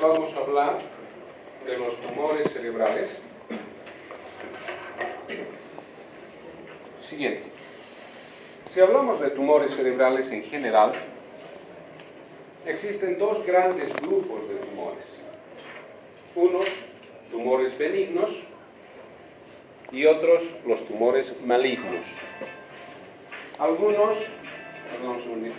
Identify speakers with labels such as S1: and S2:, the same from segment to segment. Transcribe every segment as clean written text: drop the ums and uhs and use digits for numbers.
S1: vamos a hablar de los tumores cerebrales. Siguiente. Si hablamos de tumores cerebrales en general, existen dos grandes grupos de tumores. Unos, tumores benignos, y otros, los tumores malignos. Algunos, perdón un segundito.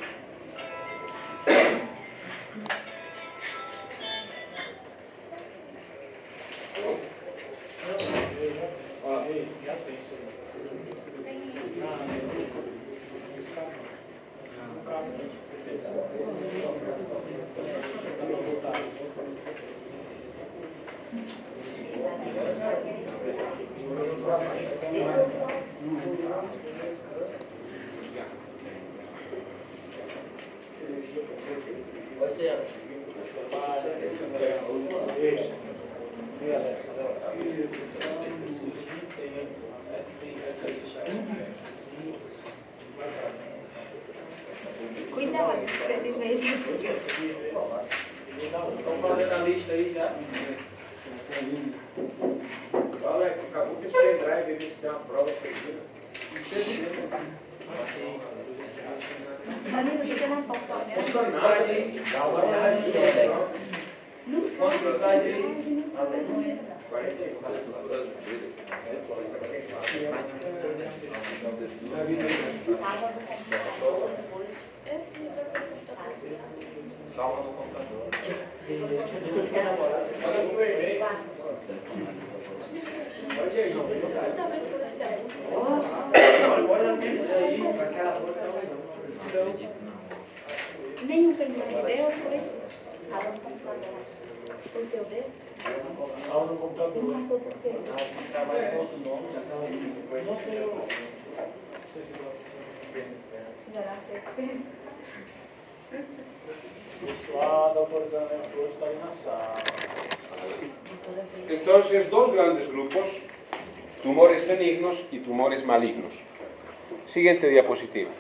S2: Cuidado, você tem medo porque
S3: estão fazendo a lista aí já. Alex, acabou com esse pendrive, ver se tem uma prova perdida.
S2: Danilo, fica na foto, né?
S3: Posso dar aí? Dá uma olhada aí.
S2: Não
S3: Posso dar aí? 45.
S2: Sábado, computador, depois.
S3: Salva no computador.
S2: Olha
S3: pro e-mail. Olha aí,
S2: nenhum pendrive deu, foi? Sábado no computador. Foi o teu dedo?
S3: salva no computador.
S2: Não passou por quê?
S3: Trabalha com outro nome, já salva.
S2: Ainda dá certo.
S3: Pessoal, a doutora Daniela Flores está aí na sala.
S1: Entonces, dos grandes grupos, tumores benignos y tumores malignos. Siguiente diapositiva.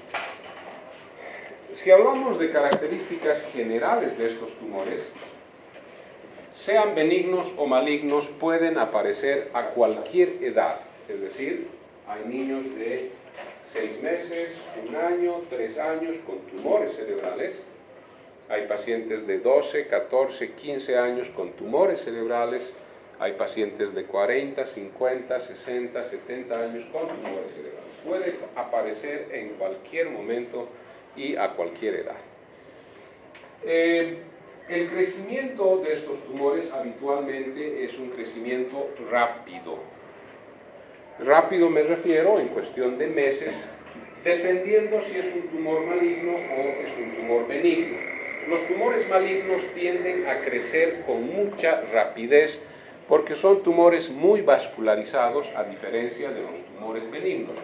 S1: Si hablamos de características generales de estos tumores, sean benignos o malignos, pueden aparecer a cualquier edad. Es decir, hay niños de 6 meses, 1 año, 3 años con tumores cerebrales. Hay pacientes de 12, 14, 15 años con tumores cerebrales. Hay pacientes de 40, 50, 60, 70 años con tumores cerebrales. Puede aparecer en cualquier momento y a cualquier edad. El crecimiento de estos tumores habitualmente es un crecimiento rápido. Rápido me refiero en cuestión de meses, dependiendo si es un tumor maligno o es un tumor benigno. Los tumores malignos tienden a crecer con mucha rapidez porque son tumores muy vascularizados a diferencia de los tumores benignos.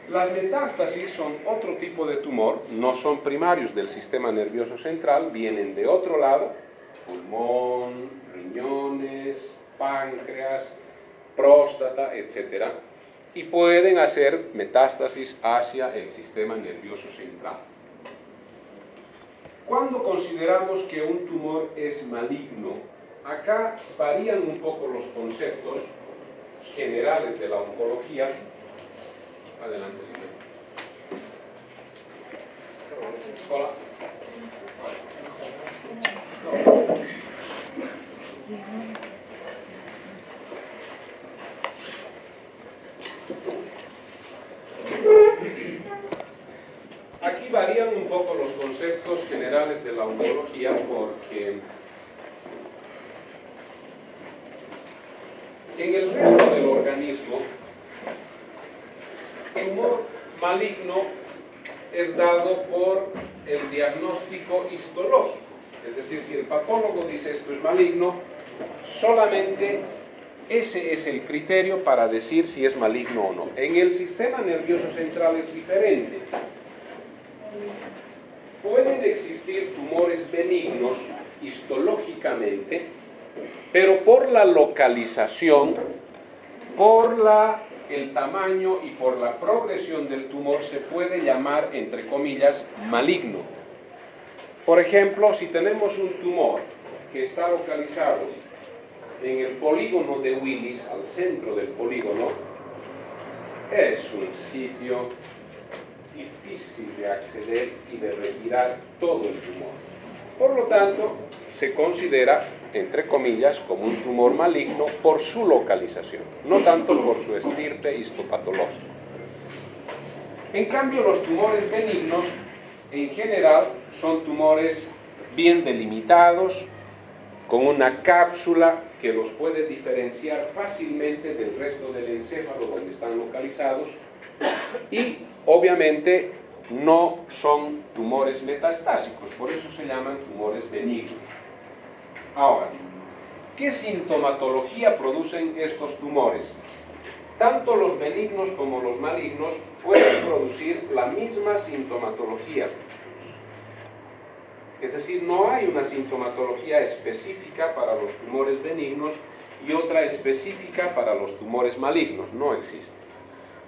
S1: Las metástasis son otro tipo de tumor, no son primarios del sistema nervioso central, vienen de otro lado, pulmón, riñones, páncreas, próstata, etc. Y pueden hacer metástasis hacia el sistema nervioso central. Cuando consideramos que un tumor es maligno, acá varían un poco los conceptos generales de la oncología. Adelante, Lina. Hola. Aquí varían un poco los conceptos generales de la oncología porque en el resto del organismo, tumor maligno es dado por el diagnóstico histológico. Es decir, si el patólogo dice esto es maligno, solamente ese es el criterio para decir si es maligno o no. En el sistema nervioso central es diferente. Pueden existir tumores benignos histológicamente, pero por la localización, por el tamaño y por la progresión del tumor se puede llamar, entre comillas, maligno. Por ejemplo, si tenemos un tumor que está localizado en el polígono de Willis, al centro del polígono, es un sitio difícil de acceder y de retirar todo el tumor. Por lo tanto, se considera, entre comillas, como un tumor maligno por su localización, no tanto por su estirpe histopatológico. En cambio, los tumores benignos, en general, son tumores bien delimitados, con una cápsula que los puede diferenciar fácilmente del resto del encéfalo donde están localizados, y obviamente no son tumores metastásicos, por eso se llaman tumores benignos. Ahora, ¿qué sintomatología producen estos tumores? Tanto los benignos como los malignos pueden producir la misma sintomatología. Es decir, no hay una sintomatología específica para los tumores benignos y otra específica para los tumores malignos. No existe.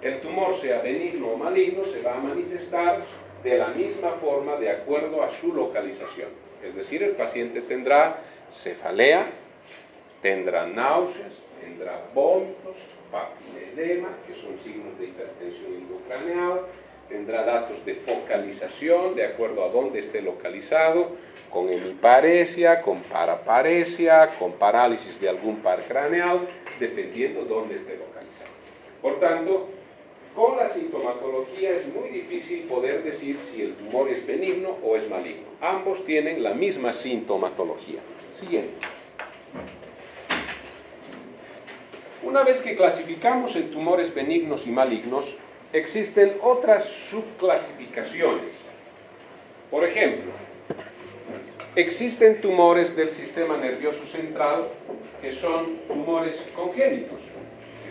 S1: El tumor, sea benigno o maligno, se va a manifestar de la misma forma de acuerdo a su localización. Es decir, el paciente tendrá cefalea, tendrá náuseas, tendrá vómitos, papiledema, que son signos de hipertensión intracraneal, tendrá datos de focalización de acuerdo a dónde esté localizado, con hemiparesia, con paraparesia, con parálisis de algún par craneal, dependiendo dónde esté localizado. Por tanto, con la sintomatología es muy difícil poder decir si el tumor es benigno o es maligno. Ambos tienen la misma sintomatología. Siguiente. Una vez que clasificamos en tumores benignos y malignos, existen otras subclasificaciones. Por ejemplo, existen tumores del sistema nervioso central que son tumores congénitos,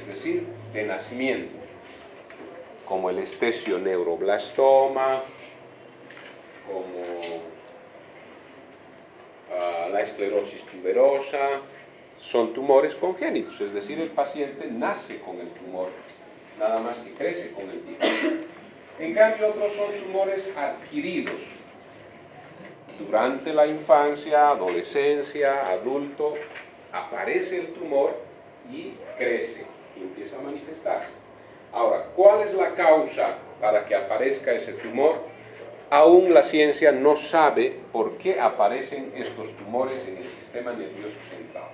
S1: es decir, de nacimiento, como el espesioneuroblastoma, como la esclerosis tuberosa. Son tumores congénitos, es decir, el paciente nace con el tumor, nada más que crece con el tiempo. En cambio, otros son tumores adquiridos. Durante la infancia, adolescencia, adulto, aparece el tumor y crece, y empieza a manifestarse. Ahora, ¿cuál es la causa para que aparezca ese tumor? Aún la ciencia no sabe por qué aparecen estos tumores en el sistema nervioso central.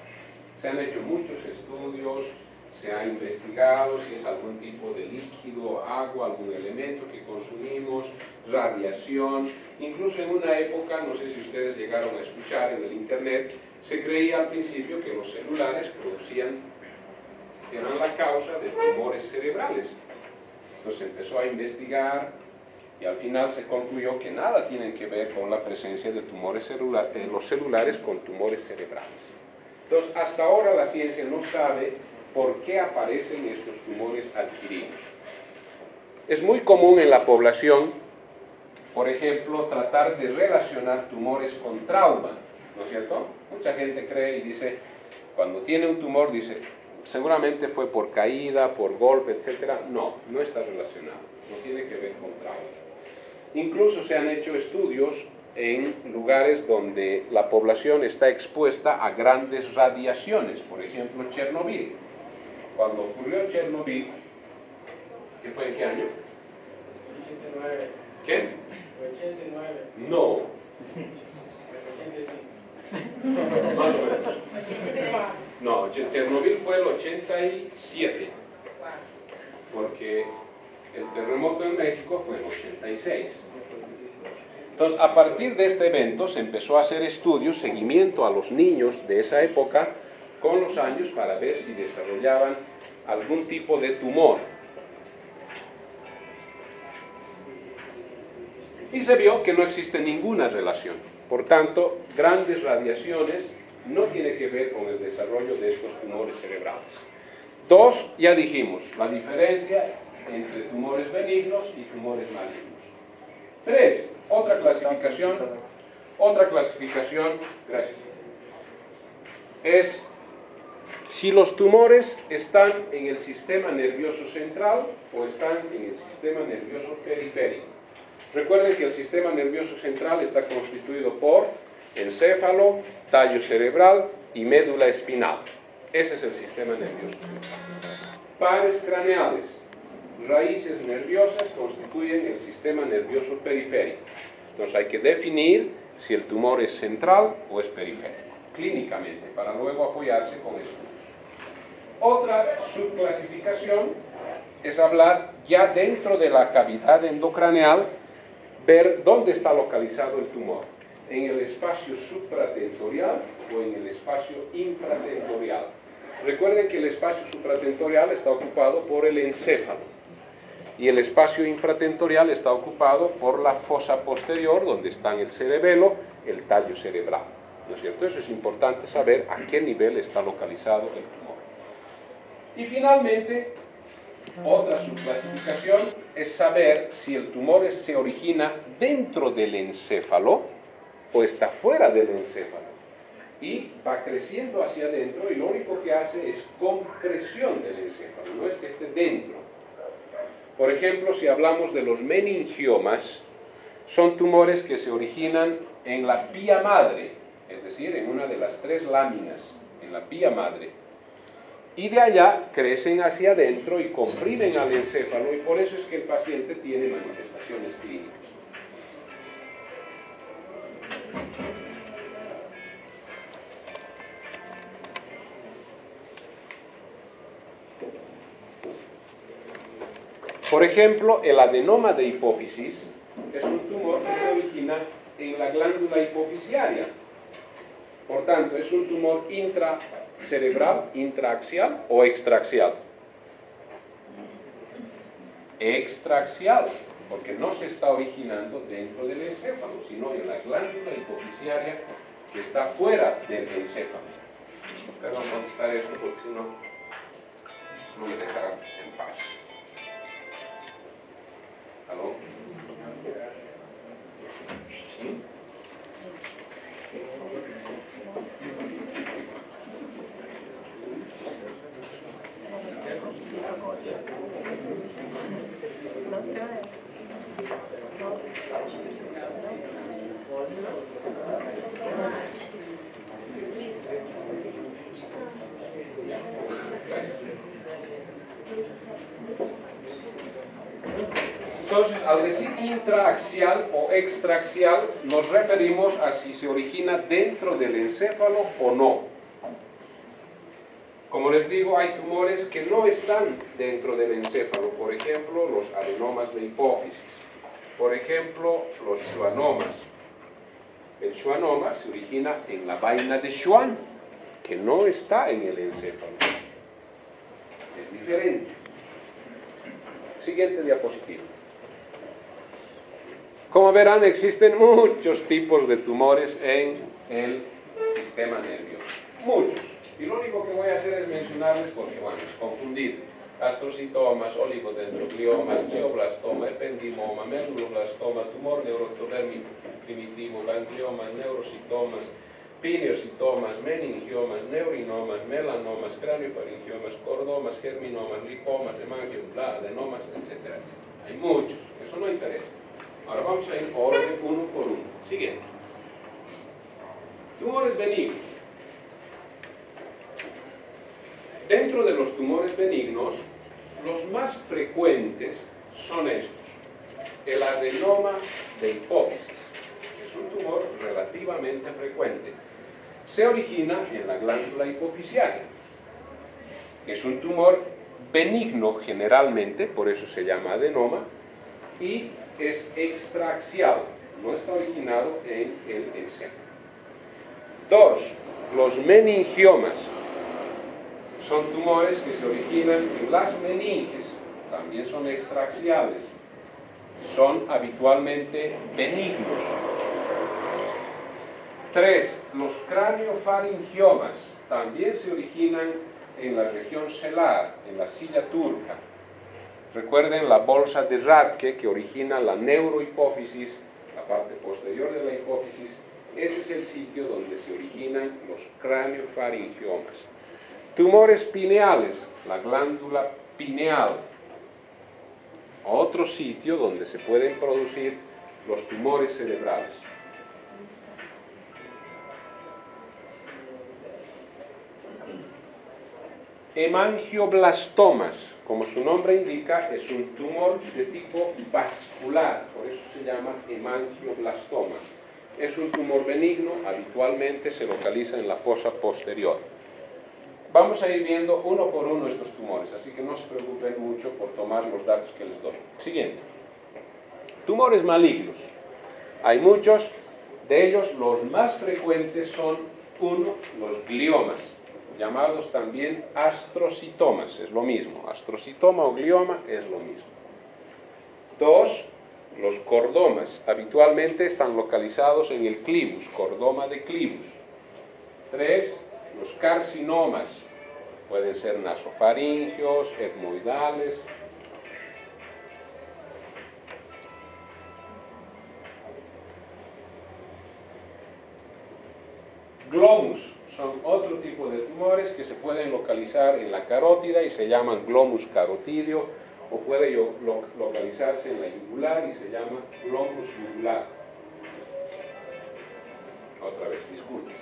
S1: Se han hecho muchos estudios, se ha investigado si es algún tipo de líquido, agua, algún elemento que consumimos, radiación. Incluso en una época, no sé si ustedes llegaron a escuchar en el internet, se creía al principio que los celulares eran la causa de tumores cerebrales. Entonces se empezó a investigar y al final se concluyó que nada tiene que ver con la presencia de tumores celulares, los celulares con tumores cerebrales. Entonces, hasta ahora la ciencia no sabe por qué aparecen estos tumores adquiridos. Es muy común en la población, por ejemplo, tratar de relacionar tumores con trauma, ¿no es cierto? Mucha gente cree y dice, cuando tiene un tumor, dice, seguramente fue por caída, por golpe, etc. No, no está relacionado, no tiene que ver con trauma. Incluso se han hecho estudios en lugares donde la población está expuesta a grandes radiaciones, por ejemplo Chernobyl. Cuando ocurrió Chernobyl, ¿qué fue en qué año?
S3: 89.
S1: ¿Qué?
S3: 89.
S1: No,
S3: 85.
S1: más o menos. No, Chernobyl fue el 87, porque el terremoto en México fue en el 86. Entonces, a partir de este evento se empezó a hacer estudios, seguimiento a los niños de esa época con los años para ver si desarrollaban algún tipo de tumor. Y se vio que no existe ninguna relación. Por tanto, grandes radiaciones no tiene que ver con el desarrollo de estos tumores cerebrales. Dos, ya dijimos, la diferencia entre tumores benignos y tumores malignos. Tres, otra clasificación, gracias, es si los tumores están en el sistema nervioso central o están en el sistema nervioso periférico. Recuerden que el sistema nervioso central está constituido por encéfalo, tallo cerebral y médula espinal. Ese es el sistema nervioso. Pares craneales, raíces nerviosas constituyen el sistema nervioso periférico. Entonces hay que definir si el tumor es central o es periférico, clínicamente, para luego apoyarse con estudios. Otra subclasificación es hablar ya dentro de la cavidad endocraneal, ver dónde está localizado el tumor, en el espacio supratentorial o en el espacio infratentorial. Recuerden que el espacio supratentorial está ocupado por el encéfalo y el espacio infratentorial está ocupado por la fosa posterior, donde están el cerebelo, el tallo cerebral. ¿No es cierto? Eso es importante saber a qué nivel está localizado el tumor. Y finalmente, otra subclasificación es saber si el tumor se origina dentro del encéfalo o está fuera del encéfalo. Y va creciendo hacia adentro y lo único que hace es compresión del encéfalo, no es que esté dentro. Por ejemplo, si hablamos de los meningiomas, son tumores que se originan en la pía madre, es decir, en una de las 3 láminas, en la pía madre. Y de allá crecen hacia adentro y comprimen al encéfalo, y por eso es que el paciente tiene manifestaciones clínicas. Por ejemplo, el adenoma de hipófisis es un tumor que se origina en la glándula hipofisiaria. Por tanto, es un tumor intracerebral, intraaxial o extraaxial. Extraaxial, porque no se está originando dentro del encéfalo, sino en la glándula hipofisiaria que está fuera del encéfalo. Perdón, contestar esto porque si no, no me dejará en paz. ¿Aló? ¿Sí? Entonces, al decir intraaxial o extraaxial, nos referimos a si se origina dentro del encéfalo o no. Como les digo, hay tumores que no están dentro del encéfalo, por ejemplo, los adenomas de hipófisis, por ejemplo, los schwannomas. El schwannoma se origina en la vaina de Schwann, que no está en el encéfalo. Es diferente. Siguiente diapositiva. Como verán, existen muchos tipos de tumores en el sistema nervioso. Muchos. Y lo único que voy a hacer es mencionarles porque, bueno, es confundir. Astrocitomas, oligodendrogliomas, glioblastoma, ependimoma, meduloblastoma, tumor neuroectodérmico primitivo, gangliomas, neurocitomas, pineocitomas, meningiomas, neurinomas, melanomas, craniofaringiomas, cordomas, germinomas, lipomas, hemangioma, adenomas, etcétera, etcétera. Hay muchos, eso no interesa. Ahora vamos a ir orden uno por uno. Siguiente. Tumores benignos. Dentro de los tumores benignos, los más frecuentes son estos. El adenoma de hipófisis. Es un tumor relativamente frecuente. Se origina en la glándula hipofisiaria. Es un tumor benigno generalmente, por eso se llama adenoma, y es extraaxial, no está originado en el encéfalo. 2. Los meningiomas son tumores que se originan en las meninges, también son extraaxiales, son habitualmente benignos. 3. Los craniofaringiomas también se originan en la región celar, en la silla turca. Recuerden la bolsa de Rathke que origina la neurohipófisis, la parte posterior de la hipófisis. Ese es el sitio donde se originan los craniofaringiomas. Tumores pineales, la glándula pineal. Otro sitio donde se pueden producir los tumores cerebrales. Hemangioblastomas, como su nombre indica, es un tumor de tipo vascular, por eso se llama hemangioblastoma. Es un tumor benigno, habitualmente se localiza en la fosa posterior. Vamos a ir viendo uno por uno estos tumores, así que no se preocupen mucho por tomar los datos que les doy. Siguiente. Tumores malignos. Hay muchos, de ellos los más frecuentes son, uno, los gliomas, llamados también astrocitomas, es lo mismo, astrocitoma o glioma es lo mismo. Dos, los cordomas, habitualmente están localizados en el clivus, cordoma de clivus. Tres, los carcinomas, pueden ser nasofaringios, etmoidales. Glomus son otro tipo de tumores que se pueden localizar en la carótida y se llaman glomus carotidio, o puede localizarse en la yugular y se llama glomus yugular. Otra vez, disculpen.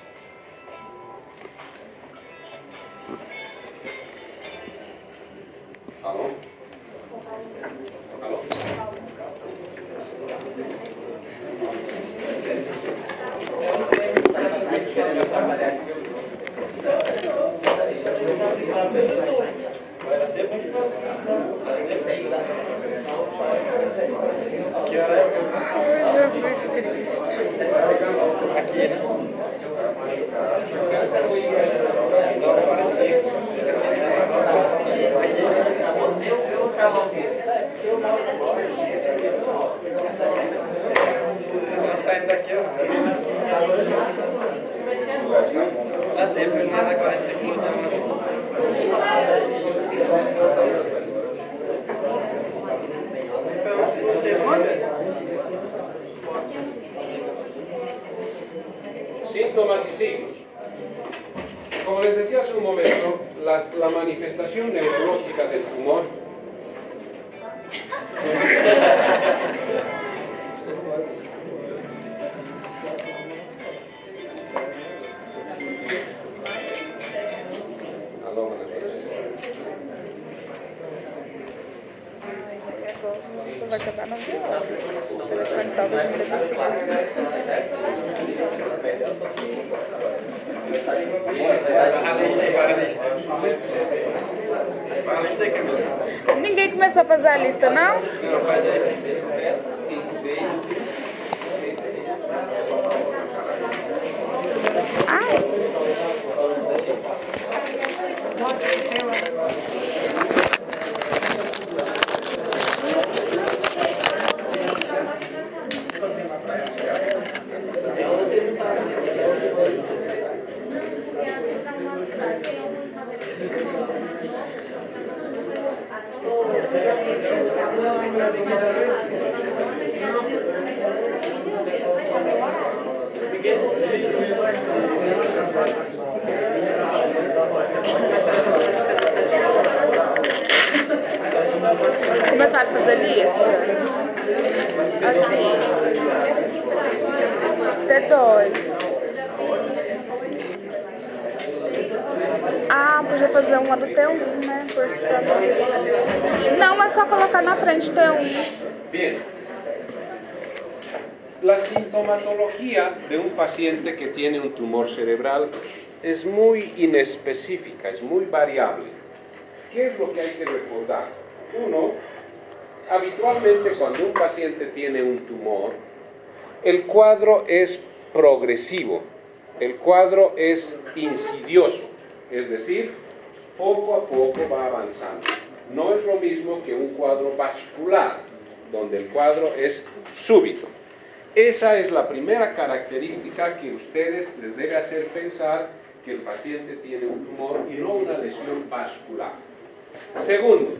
S1: ¿Aló? ¿Aló?
S4: Jesus Cristo.
S5: Aqui, né? Nós saímos daqui, ó. Dá tempo, ele tá na 45 minutos.
S1: Síntomas y signos. Como les decía hace un momento, la manifestación neurológica del tumor
S4: Você vai cantar no violão. O telefone talvez me dê Ninguém começou a fazer a lista, não?
S5: Não, faz aí.
S4: Começar a fazer lista? Assim. T2. Ah, podia fazer uma do T1, né? Não, é só colocar na frente T1.
S1: Bien. La sintomatología de un paciente que tiene un tumor cerebral es muy inespecífica, es muy variable. ¿Qué es lo que hay que recordar? Uno, habitualmente cuando un paciente tiene un tumor, el cuadro es progresivo, el cuadro es insidioso, es decir, poco a poco va avanzando. No es lo mismo que un cuadro vascular, donde el cuadro es súbito. Esa es la primera característica que ustedes les debe hacer pensar que el paciente tiene un tumor y no una lesión vascular. Segundo,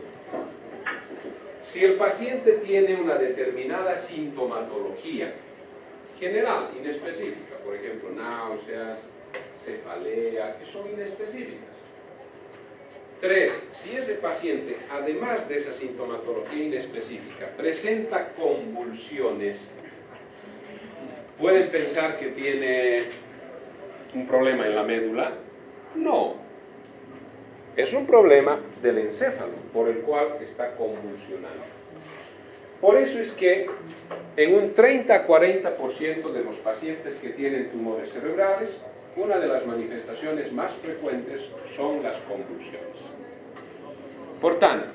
S1: si el paciente tiene una determinada sintomatología general, inespecífica, por ejemplo, náuseas, cefalea, que son inespecíficas. Tres, si ese paciente, además de esa sintomatología inespecífica, presenta convulsiones, ¿Pueden pensar que tiene un problema en la médula? No. Es un problema del encéfalo, por el cual está convulsionando. Por eso es que en un 30 a 40% de los pacientes que tienen tumores cerebrales, una de las manifestaciones más frecuentes son las convulsiones. Por tanto,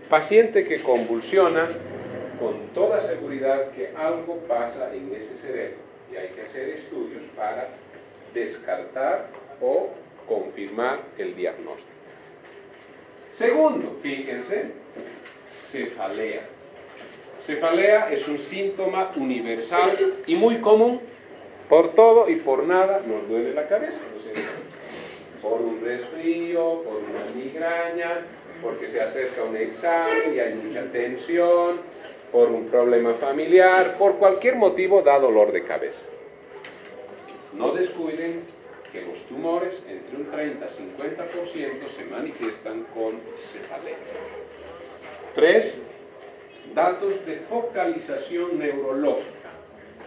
S1: paciente que convulsiona, con toda seguridad que algo pasa en ese cerebro y hay que hacer estudios para descartar o confirmar el diagnóstico. Segundo, fíjense, cefalea. Cefalea es un síntoma universal y muy común. Por todo y por nada nos duele la cabeza. Por un resfrío, por una migraña, porque se acerca un examen y hay mucha tensión, por un problema familiar, por cualquier motivo da dolor de cabeza. No descuiden que los tumores, entre un 30 a 50%, se manifiestan con cefalea. 3. Datos de focalización neurológica,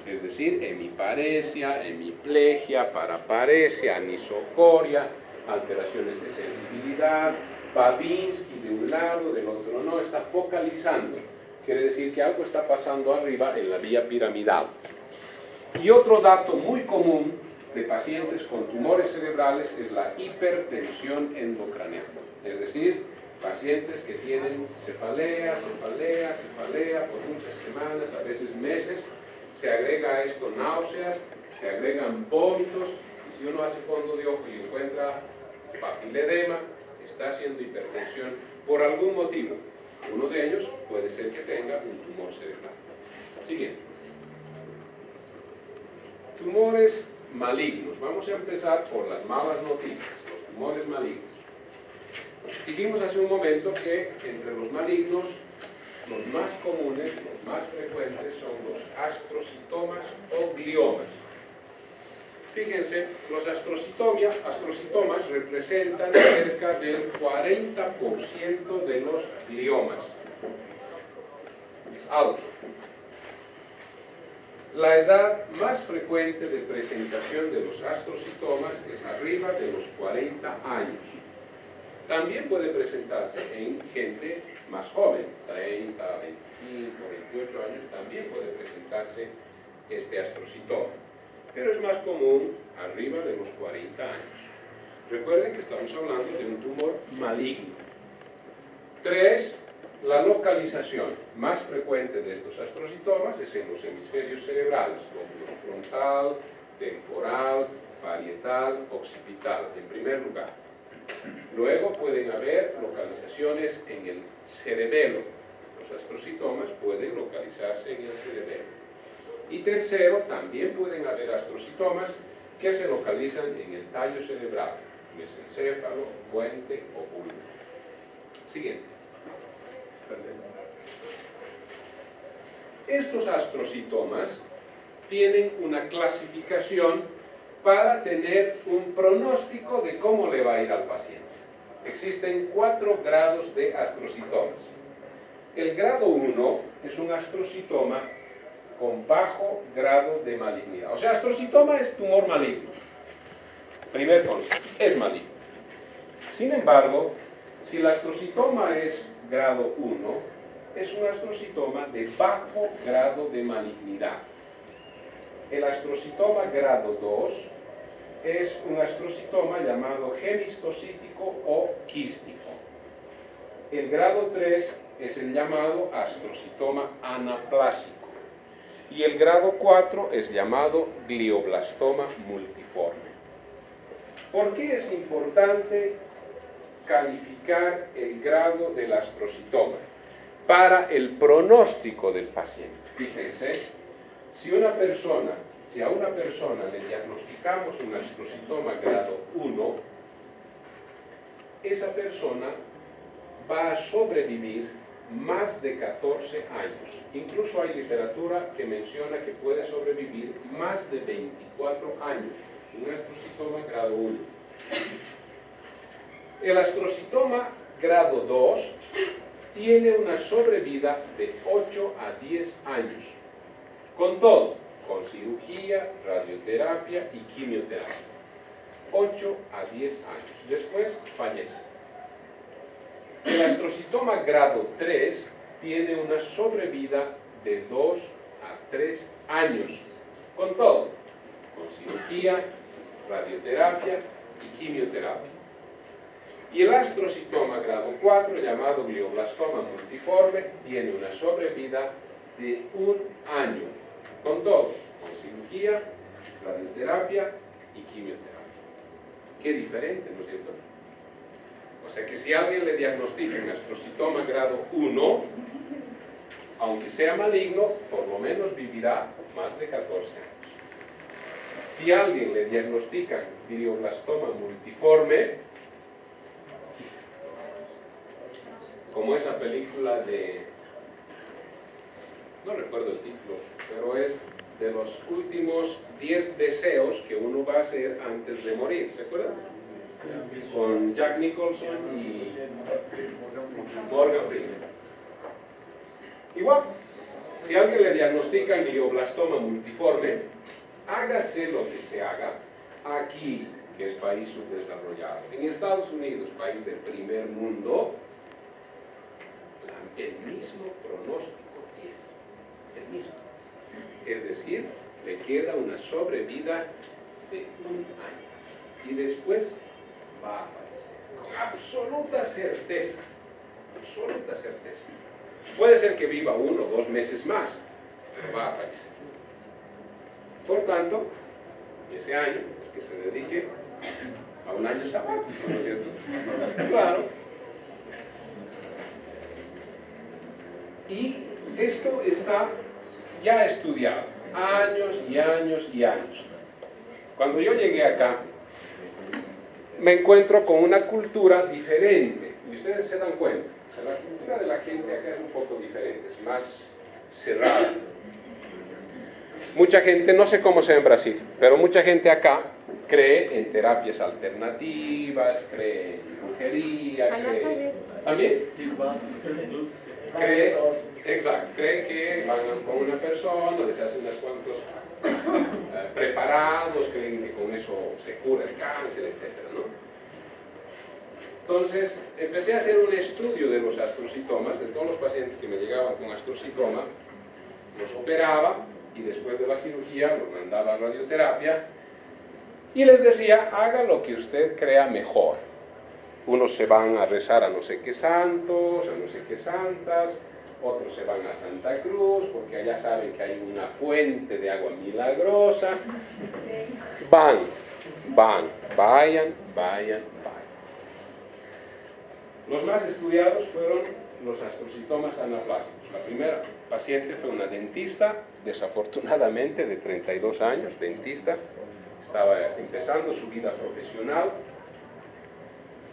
S1: es decir, hemiparesia, hemiplegia, paraparesia, anisocoria, alteraciones de sensibilidad, Babinski de un lado, del otro no, está focalizando. Quiere decir que algo está pasando arriba en la vía piramidal. Y otro dato muy común de pacientes con tumores cerebrales es la hipertensión endocraneal. Es decir, pacientes que tienen cefalea por muchas semanas, a veces meses, se agrega a esto náuseas, se agregan vómitos, y si uno hace fondo de ojo y encuentra papiledema, está haciendo hipertensión por algún motivo. Uno de ellos puede ser que tenga un tumor cerebral. Siguiente. Tumores malignos. Vamos a empezar por las malas noticias, los tumores malignos. Dijimos hace un momento que entre los malignos, los más comunes, los más frecuentes son los astrocitomas o gliomas. Fíjense, los astrocitomas representan cerca del 40% de los gliomas. Es alto. La edad más frecuente de presentación de los astrocitomas es arriba de los 40 años. También puede presentarse en gente más joven, 30, 25, 28 años, también puede presentarse este astrocitoma. Pero es más común arriba de los 40 años. Recuerden que estamos hablando de un tumor maligno. 3. La localización más frecuente de estos astrocitomas es en los hemisferios cerebrales, lóbulos frontal, temporal, parietal, occipital, en primer lugar. Luego pueden haber localizaciones en el cerebelo. Los astrocitomas pueden localizarse en el cerebelo. Y tercero, también pueden haber astrocitomas que se localizan en el tallo cerebral, mesencéfalo, puente o pulmón. Siguiente. Estos astrocitomas tienen una clasificación para tener un pronóstico de cómo le va a ir al paciente. Existen 4 grados de astrocitomas. El grado 1 es un astrocitoma con bajo grado de malignidad. O sea, astrocitoma es tumor maligno. Primer concepto, es maligno. Sin embargo, si el astrocitoma es grado 1, es un astrocitoma de bajo grado de malignidad. El astrocitoma grado 2 es un astrocitoma llamado gemistocítico o quístico. El grado 3 es el llamado astrocitoma anaplásico. Y el grado 4 es llamado glioblastoma multiforme. ¿Por qué es importante calificar el grado del astrocitoma? Para el pronóstico del paciente. Fíjense, si a una persona le diagnosticamos un astrocitoma grado 1, esa persona va a sobrevivir más de 14 años. Incluso hay literatura que menciona que puede sobrevivir más de 24 años. Un astrocitoma grado 1. El astrocitoma grado 2 tiene una sobrevida de 8 a 10 años. Con todo, con cirugía, radioterapia y quimioterapia. 8 a 10 años. Después fallece. El astrocitoma grado 3 tiene una sobrevida de 2 a 3 años, con todo, con cirugía, radioterapia y quimioterapia. Y el astrocitoma grado 4, llamado glioblastoma multiforme, tiene una sobrevida de 1 año, con todo, con cirugía, radioterapia y quimioterapia. Qué diferente, ¿no es cierto? O sea que si alguien le diagnostica un astrocitoma grado 1, aunque sea maligno, por lo menos vivirá más de 14 años. Si a alguien le diagnostica glioblastoma multiforme, como esa película de, no recuerdo el título, pero es de los últimos 10 deseos que uno va a hacer antes de morir, ¿se acuerdan? Con Jack Nicholson y Morgan Freeman. Igual, si a alguien le diagnostican glioblastoma multiforme, hágase lo que se haga aquí, que es país subdesarrollado. En Estados Unidos, país del primer mundo, el mismo pronóstico tiene, el mismo. Es decir, le queda una sobrevida de 1 año y después va a fallecer, con absoluta certeza, absoluta certeza. Puede ser que viva 1 o 2 meses más, pero va a fallecer. Por tanto, ese año es que se dedique a un año sabático, ¿no es cierto? Claro. Y esto está ya estudiado, años y años y años. Cuando yo llegué acá, me encuentro con una cultura diferente, y ustedes se dan cuenta, o sea, la cultura de la gente acá es un poco diferente, es más cerrada. Mucha gente, no sé cómo sea en Brasil, pero mucha gente acá cree en terapias alternativas, cree en brujería, cree... ¿También? Cree que van con una persona, les hacen unos cuantos preparados, creen que con eso se cura el cáncer, etc., ¿no? Entonces, empecé a hacer un estudio de los astrocitomas, de todos los pacientes que me llegaban con astrocitoma, los operaba y después de la cirugía los mandaba a radioterapia y les decía, haga lo que usted crea mejor. Unos se van a rezar a no sé qué santos, a no sé qué santas, otros se van a Santa Cruz, porque allá saben que hay una fuente de agua milagrosa. Vayan. Los más estudiados fueron los astrocitomas anaplásicos. La primera paciente fue una dentista, desafortunadamente de 32 años, dentista, estaba empezando su vida profesional,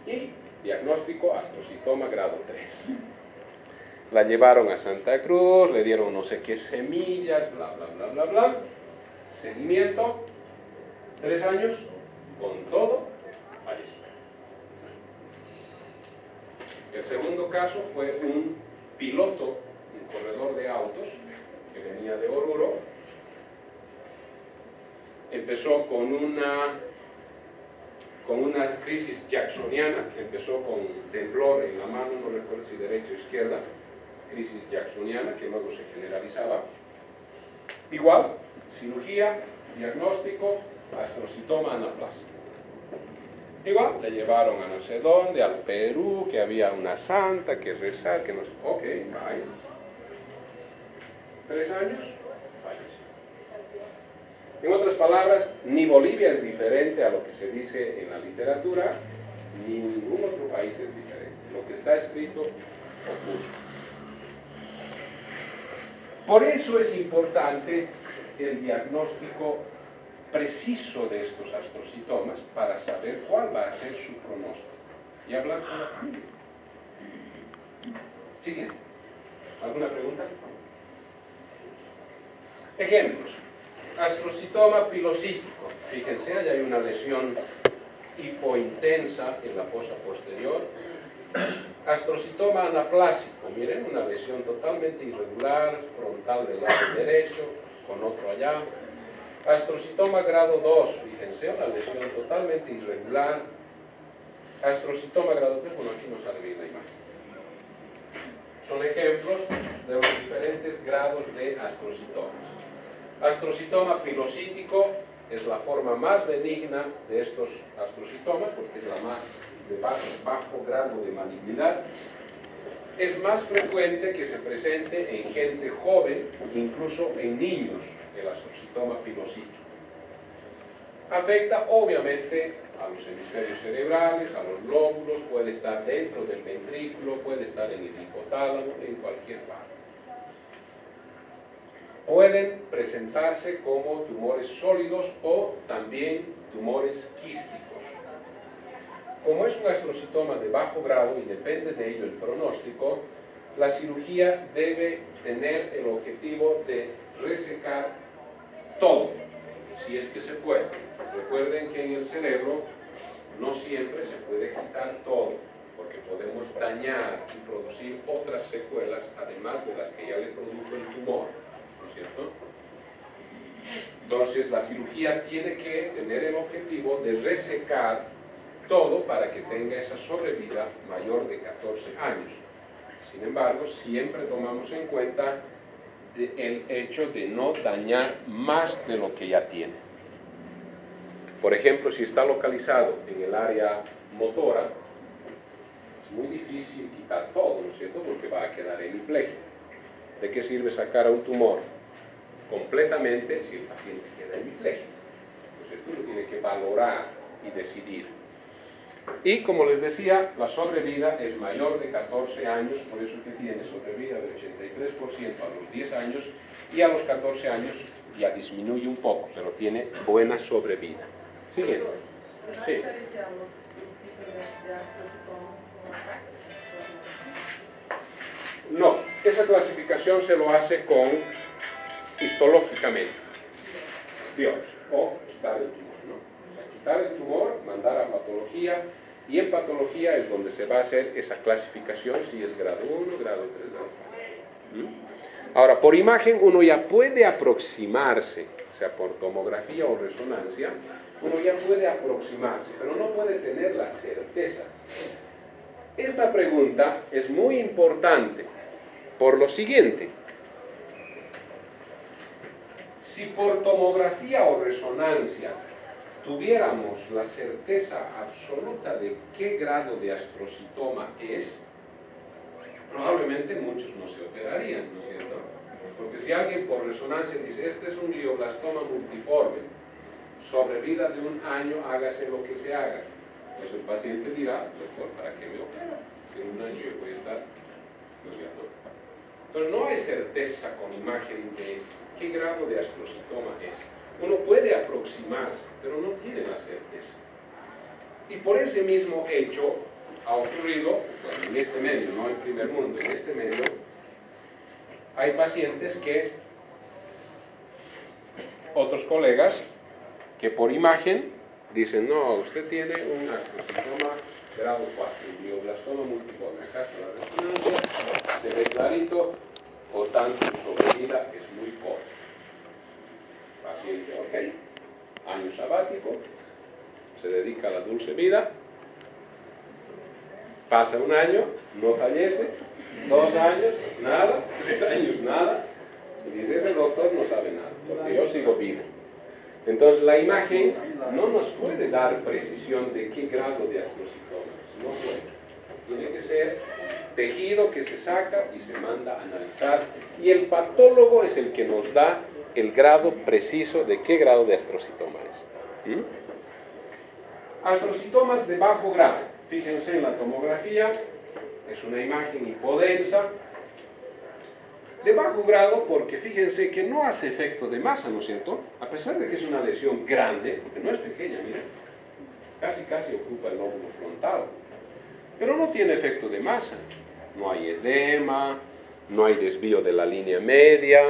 S1: y diagnóstico astrocitoma grado 3. La llevaron a Santa Cruz, le dieron no sé qué semillas, bla. Seguimiento, 3 años, con todo, falleció. El segundo caso fue un piloto, un corredor de autos, que venía de Oruro. Empezó con una crisis jacksoniana, empezó con temblor en la mano, no recuerdo si derecha o izquierda, crisis jacksoniana que luego se generalizaba. Igual, cirugía, diagnóstico, astrocitoma anaplásico. Igual, le llevaron a no sé dónde, al Perú, que había una santa, que rezar, que no sé, ok, vaya. 3 años, falleció. En otras palabras, ni Bolivia es diferente a lo que se dice en la literatura, ni ningún otro país es diferente. Lo que está escrito ocurre. Por eso es importante el diagnóstico preciso de estos astrocitomas para saber cuál va a ser su pronóstico y hablar con la familia. Siguiente. ¿Alguna pregunta? Ejemplos. Astrocitoma pilocítico. Fíjense, allá hay una lesión hipointensa en la fosa posterior. Astrocitoma anaplásico. Miren, una lesión totalmente irregular, frontal del lado derecho, con otro allá. Astrocitoma grado 2, fíjense, una lesión totalmente irregular. Astrocitoma grado 3, bueno, aquí no sale bien la imagen. Son ejemplos de los diferentes grados de astrocitomas. Astrocitoma pilocítico es la forma más benigna de estos astrocitomas porque es la más de bajo grado de malignidad. Es más frecuente que se presente en gente joven, incluso en niños, el astrocitoma pilocítico. Afecta obviamente a los hemisferios cerebrales, a los lóbulos, puede estar dentro del ventrículo, puede estar en el hipotálamo, en cualquier parte. Pueden presentarse como tumores sólidos o también tumores quísticos. Como es un astrocitoma de bajo grado y depende de ello el pronóstico, la cirugía debe tener el objetivo de resecar todo, si es que se puede. Recuerden que en el cerebro no siempre se puede quitar todo, porque podemos dañar y producir otras secuelas, además de las que ya le produjo el tumor, ¿no es cierto? Entonces la cirugía tiene que tener el objetivo de resecar todo para que tenga esa sobrevida mayor de 14 años. Sin embargo, siempre tomamos en cuenta el hecho de no dañar más de lo que ya tiene. Por ejemplo, si está localizado en el área motora, es muy difícil quitar todo, ¿no es cierto? Porque va a quedar hemipléjico. ¿De qué sirve sacar a un tumor completamente si el paciente queda hemipléjico? ¿No es cierto? Uno tiene que valorar y decidir. Y como les decía, la sobrevida es mayor de 14 años, por eso que tiene sobrevida del 83% a los 10 años y a los 14 años ya disminuye un poco, pero tiene buena sobrevida. Siguiente. Sí. No, esa clasificación se lo hace con histológicamente, biopsia, o quitar el tumor, ¿no? O sea, quitar el tumor, mandar a patología, y en patología es donde se va a hacer esa clasificación, si es grado 1, grado 3, grado 4. Ahora, por imagen uno ya puede aproximarse, o sea, por tomografía o resonancia, uno ya puede aproximarse, pero no puede tener la certeza. Esta pregunta es muy importante por lo siguiente. Si por tomografía o resonancia tuviéramos la certeza absoluta de qué grado de astrocitoma es, probablemente muchos no se operarían, ¿no es cierto? Porque si alguien por resonancia dice, este es un glioblastoma multiforme, sobrevida de 1 año, hágase lo que se haga, pues el paciente dirá, doctor, ¿para qué me opera? Si en 1 año yo voy a estar, ¿no es cierto? Entonces no hay certeza con imagen de qué grado de astrocitoma es. Uno puede aproximarse, pero no tiene la certeza. Y por ese mismo hecho ha ocurrido, bueno, en este medio, no en primer mundo, en este medio, hay pacientes que, otros colegas, que por imagen dicen, no, usted tiene un astrocitoma grado 4, un glioblastoma multiforme. Acá está la resonancia, se ve clarito, por tanto, su sobrevida es muy corta. Paciente, ok, año sabático, se dedica a la dulce vida, pasa 1 año, no fallece, 2 años, nada, 3 años, nada. Si dice, ese doctor no sabe nada, porque yo sigo vivo. Entonces la imagen no nos puede dar precisión de qué grado de astrocitoma es, no puede. Tiene que ser tejido que se saca y se manda a analizar, y el patólogo es el que nos da el grado preciso de qué grado de astrocitoma es. Astrocitomas de bajo grado, fíjense en la tomografía, es una imagen hipodensa, de bajo grado porque fíjense que no hace efecto de masa, ¿no es cierto? A pesar de que es una lesión grande, porque no es pequeña, miren, casi ocupa el lóbulo frontal, pero no tiene efecto de masa, no hay edema, no hay desvío de la línea media,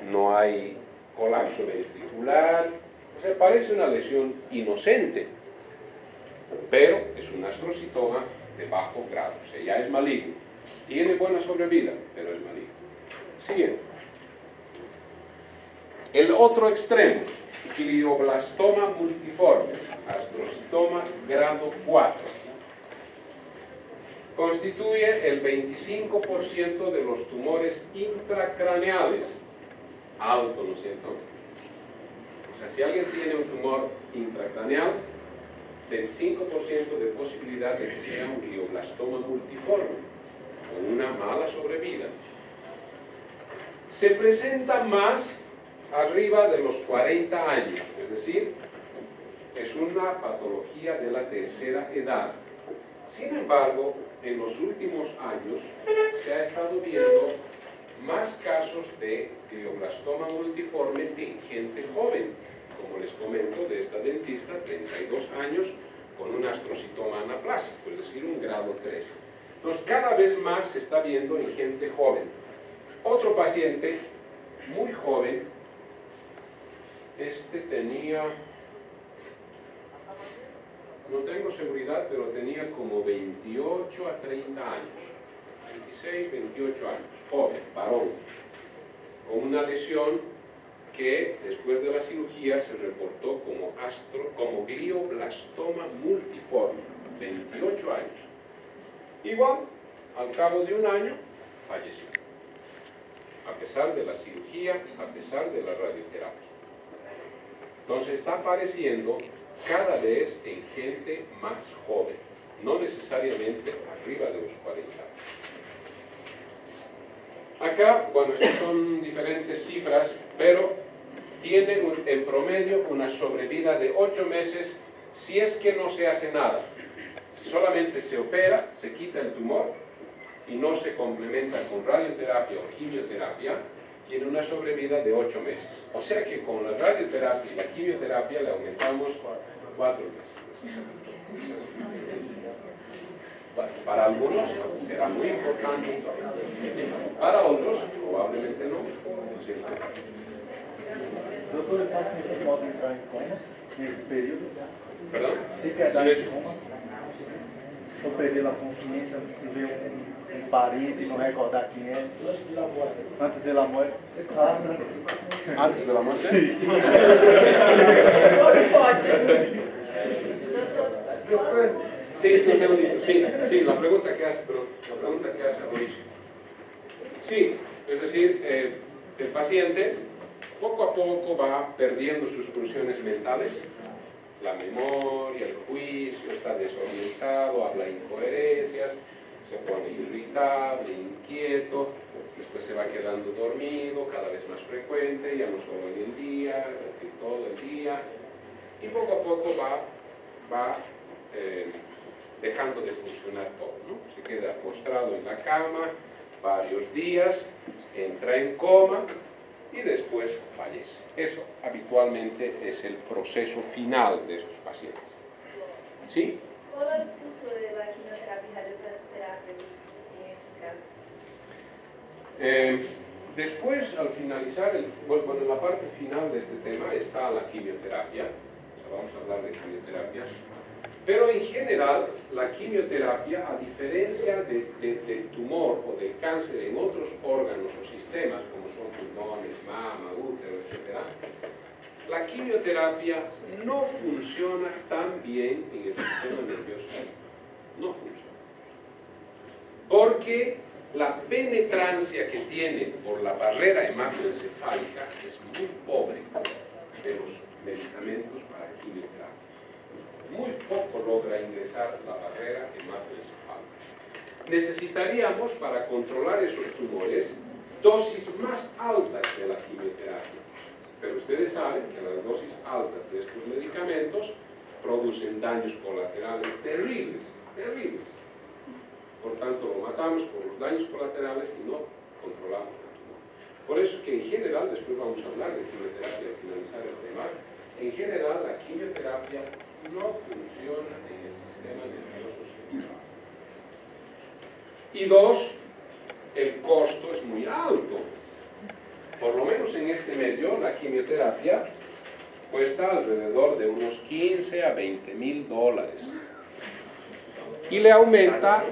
S1: no hay colapso ventricular, o sea, parece una lesión inocente, pero es un astrocitoma de bajo grado, o sea, ya es maligno, tiene buena sobrevida, pero es maligno. Siguiente. El otro extremo, glioblastoma multiforme, astrocitoma grado 4. Constituye el 25% de los tumores intracraneales. Alto, ¿no es cierto? O sea, si alguien tiene un tumor intracraneal, 25% de posibilidad de que sea un glioblastoma multiforme, con una mala sobrevida. Se presenta más arriba de los 40 años, es decir, es una patología de la tercera edad. Sin embargo, en los últimos años se ha estado viendo más casos de glioblastoma multiforme en gente joven, como les comento, de esta dentista, 32 años, con un astrocitoma anaplásico, es decir, un grado 3. Entonces, cada vez más se está viendo en gente joven. Otro paciente, muy joven, este tenía, no tengo seguridad, pero tenía como 28 a 30 años, 26, 28 años, joven, varón, con una lesión que después de la cirugía se reportó como glioblastoma multiforme, 28 años. Igual, al cabo de un año, falleció, a pesar de la cirugía, a pesar de la radioterapia. Entonces está apareciendo cada vez en gente más joven, no necesariamente arriba de los 40 años. Acá, bueno, estas son diferentes cifras, pero tiene en promedio una sobrevida de 8 meses si es que no se hace nada. Si solamente se opera, se quita el tumor y no se complementa con radioterapia o quimioterapia, tiene una sobrevida de 8 meses. O sea que con la radioterapia y la quimioterapia le aumentamos 4 meses. Bueno, para algunos será muy importante, para otros probablemente no.
S6: Doutor, el paciente pode entrar em coma nesse período?
S1: ¿Perdón?
S6: Se quedar em coma, ou perder a consciência, se ver um parente e não recordar quem é, antes de la muerte. Claro, né?
S1: ¿Antes de la muerte? Sí, un segundito. Sí, la pregunta que hace, Luis. Sí, es decir, el paciente poco a poco va perdiendo sus funciones mentales, la memoria, el juicio, está desorientado, habla incoherencias, se pone irritable, inquieto, después se va quedando dormido, cada vez más frecuente, ya no solo en el día, es decir, todo el día, y poco a poco va dejando de funcionar todo, ¿no? Se queda postrado en la cama varios días, entra en coma y después fallece. Eso habitualmente es el proceso final de estos pacientes. ¿Sí?
S7: ¿Cuál es el costo de la quimioterapia y radioterapia en este caso?
S1: Después, al finalizar, bueno, en la parte final de este tema está la quimioterapia. O sea, vamos a hablar de quimioterapia. Pero en general, la quimioterapia, a diferencia del tumor o del cáncer en otros órganos o sistemas, como son pulmones, mama, útero, etc., la quimioterapia no funciona tan bien en el sistema nervioso. No funciona. Porque la penetrancia que tiene por la barrera hematoencefálica es muy pobre de los medicamentos para quimioterapia. Muy poco logra ingresar la barrera hematoencefálica. Necesitaríamos, para controlar esos tumores, dosis más altas de la quimioterapia. Pero ustedes saben que las dosis altas de estos medicamentos producen daños colaterales terribles, terribles. Por tanto, lo matamos por los daños colaterales y no controlamos el tumor. Por eso que en general, después vamos a hablar de quimioterapia al finalizar el tema, en general la quimioterapia no funciona en el sistema nervioso central. Y dos, el costo es muy alto. Por lo menos en este medio, la quimioterapia cuesta alrededor de unos 15 a 20 mil dólares. Y le aumenta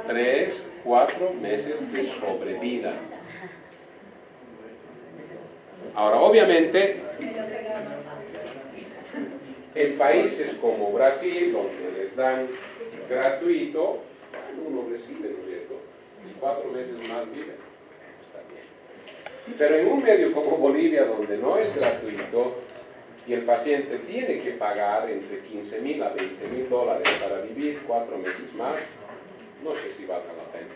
S1: 3, 4 meses de sobrevida. Ahora, obviamente, en países como Brasil, donde les dan gratuito, bueno, uno recibe, ¿no es cierto? Y 4 meses más vive. Está bien. Pero en un medio como Bolivia, donde no es gratuito, y el paciente tiene que pagar entre 15.000 a 20.000 dólares para vivir 4 meses más, no sé si valga la pena.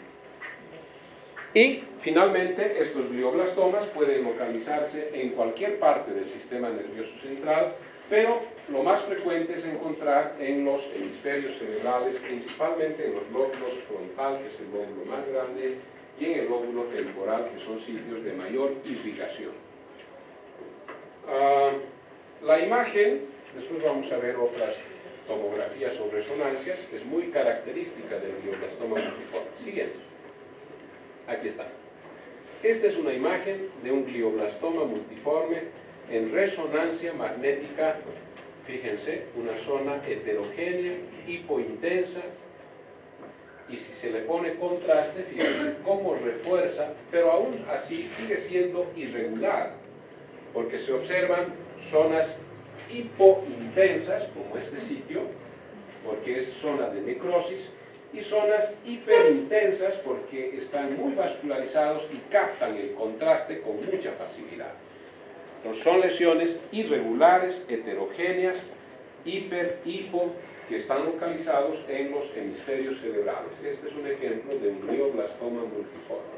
S1: Y finalmente, estos glioblastomas pueden localizarse en cualquier parte del sistema nervioso central, pero lo más frecuente es encontrar en los hemisferios cerebrales, principalmente en los lóbulos frontal, que es el lóbulo más grande, y en el lóbulo temporal, que son sitios de mayor irrigación. La imagen, después vamos a ver otras tomografías o resonancias, es muy característica del glioblastoma multiforme. Siguiente. Aquí está. Esta es una imagen de un glioblastoma multiforme en resonancia magnética. Fíjense, una zona heterogénea, hipointensa, y si se le pone contraste, fíjense cómo refuerza, pero aún así sigue siendo irregular, porque se observan zonas hipointensas, como este sitio, porque es zona de necrosis, y zonas hiperintensas porque están muy vascularizados y captan el contraste con mucha facilidad. Entonces son lesiones irregulares, heterogéneas, hipo, que están localizados en los hemisferios cerebrales. Este es un ejemplo de un glioblastoma multiforme.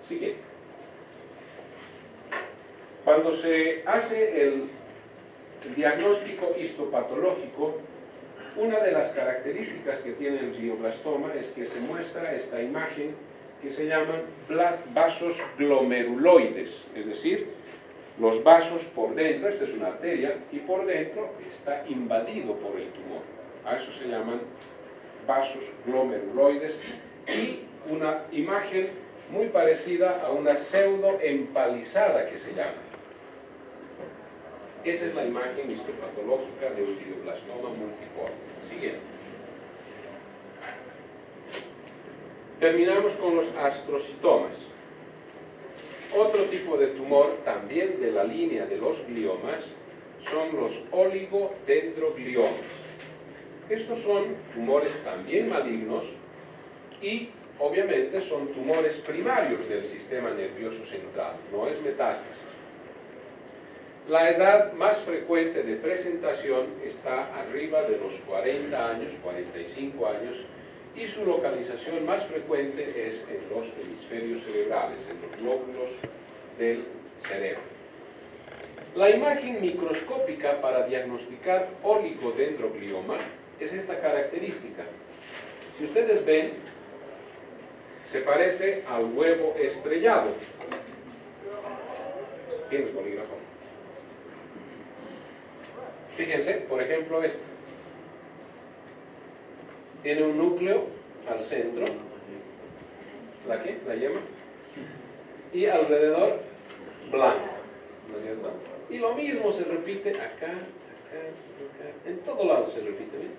S1: Siguiente. Cuando se hace el diagnóstico histopatológico, una de las características que tiene el glioblastoma es que se muestra esta imagen que se llaman vasos glomeruloides, es decir, los vasos por dentro, esta es una arteria, y por dentro está invadido por el tumor. A eso se llaman vasos glomeruloides, y una imagen muy parecida a una pseudoempalizada que se llama. Esa es la imagen histopatológica de un glioblastoma multiforme. Siguiente. Terminamos con los astrocitomas. Otro tipo de tumor, también de la línea de los gliomas, son los oligodendrogliomas. Estos son tumores también malignos y obviamente son tumores primarios del sistema nervioso central, no es metástasis. La edad más frecuente de presentación está arriba de los 40 años, 45 años, y su localización más frecuente es en los hemisferios cerebrales, en los lóbulos del cerebro. La imagen microscópica para diagnosticar oligodendroglioma es esta característica. Si ustedes ven, se parece al huevo estrellado. ¿Tienes bolígrafo? Fíjense, por ejemplo, este. Tiene un núcleo al centro, ¿la qué? La yema, y alrededor blanco, ¿no es cierto? Y lo mismo se repite acá, en todo lado se repite, ¿bien?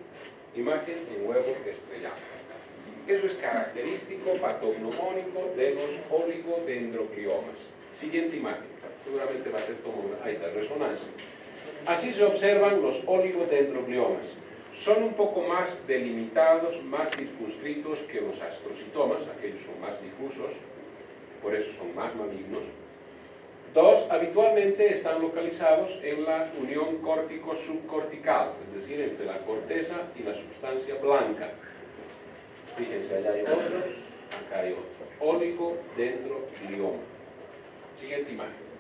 S1: Imagen en huevo estrellado. Eso es característico patognomónico de los oligodendrogliomas. Siguiente imagen, seguramente va a ser tomografía, ahí está, resonancia. Así se observan los oligodendrogliomas. Son un poco más delimitados, más circunscritos que los astrocitomas, aquellos son más difusos, por eso son más malignos. Dos, habitualmente están localizados en la unión córtico-subcortical, es decir, entre la corteza y la sustancia blanca. Fíjense, allá hay otro, acá hay otro. Oligodendroglioma. Siguiente imagen.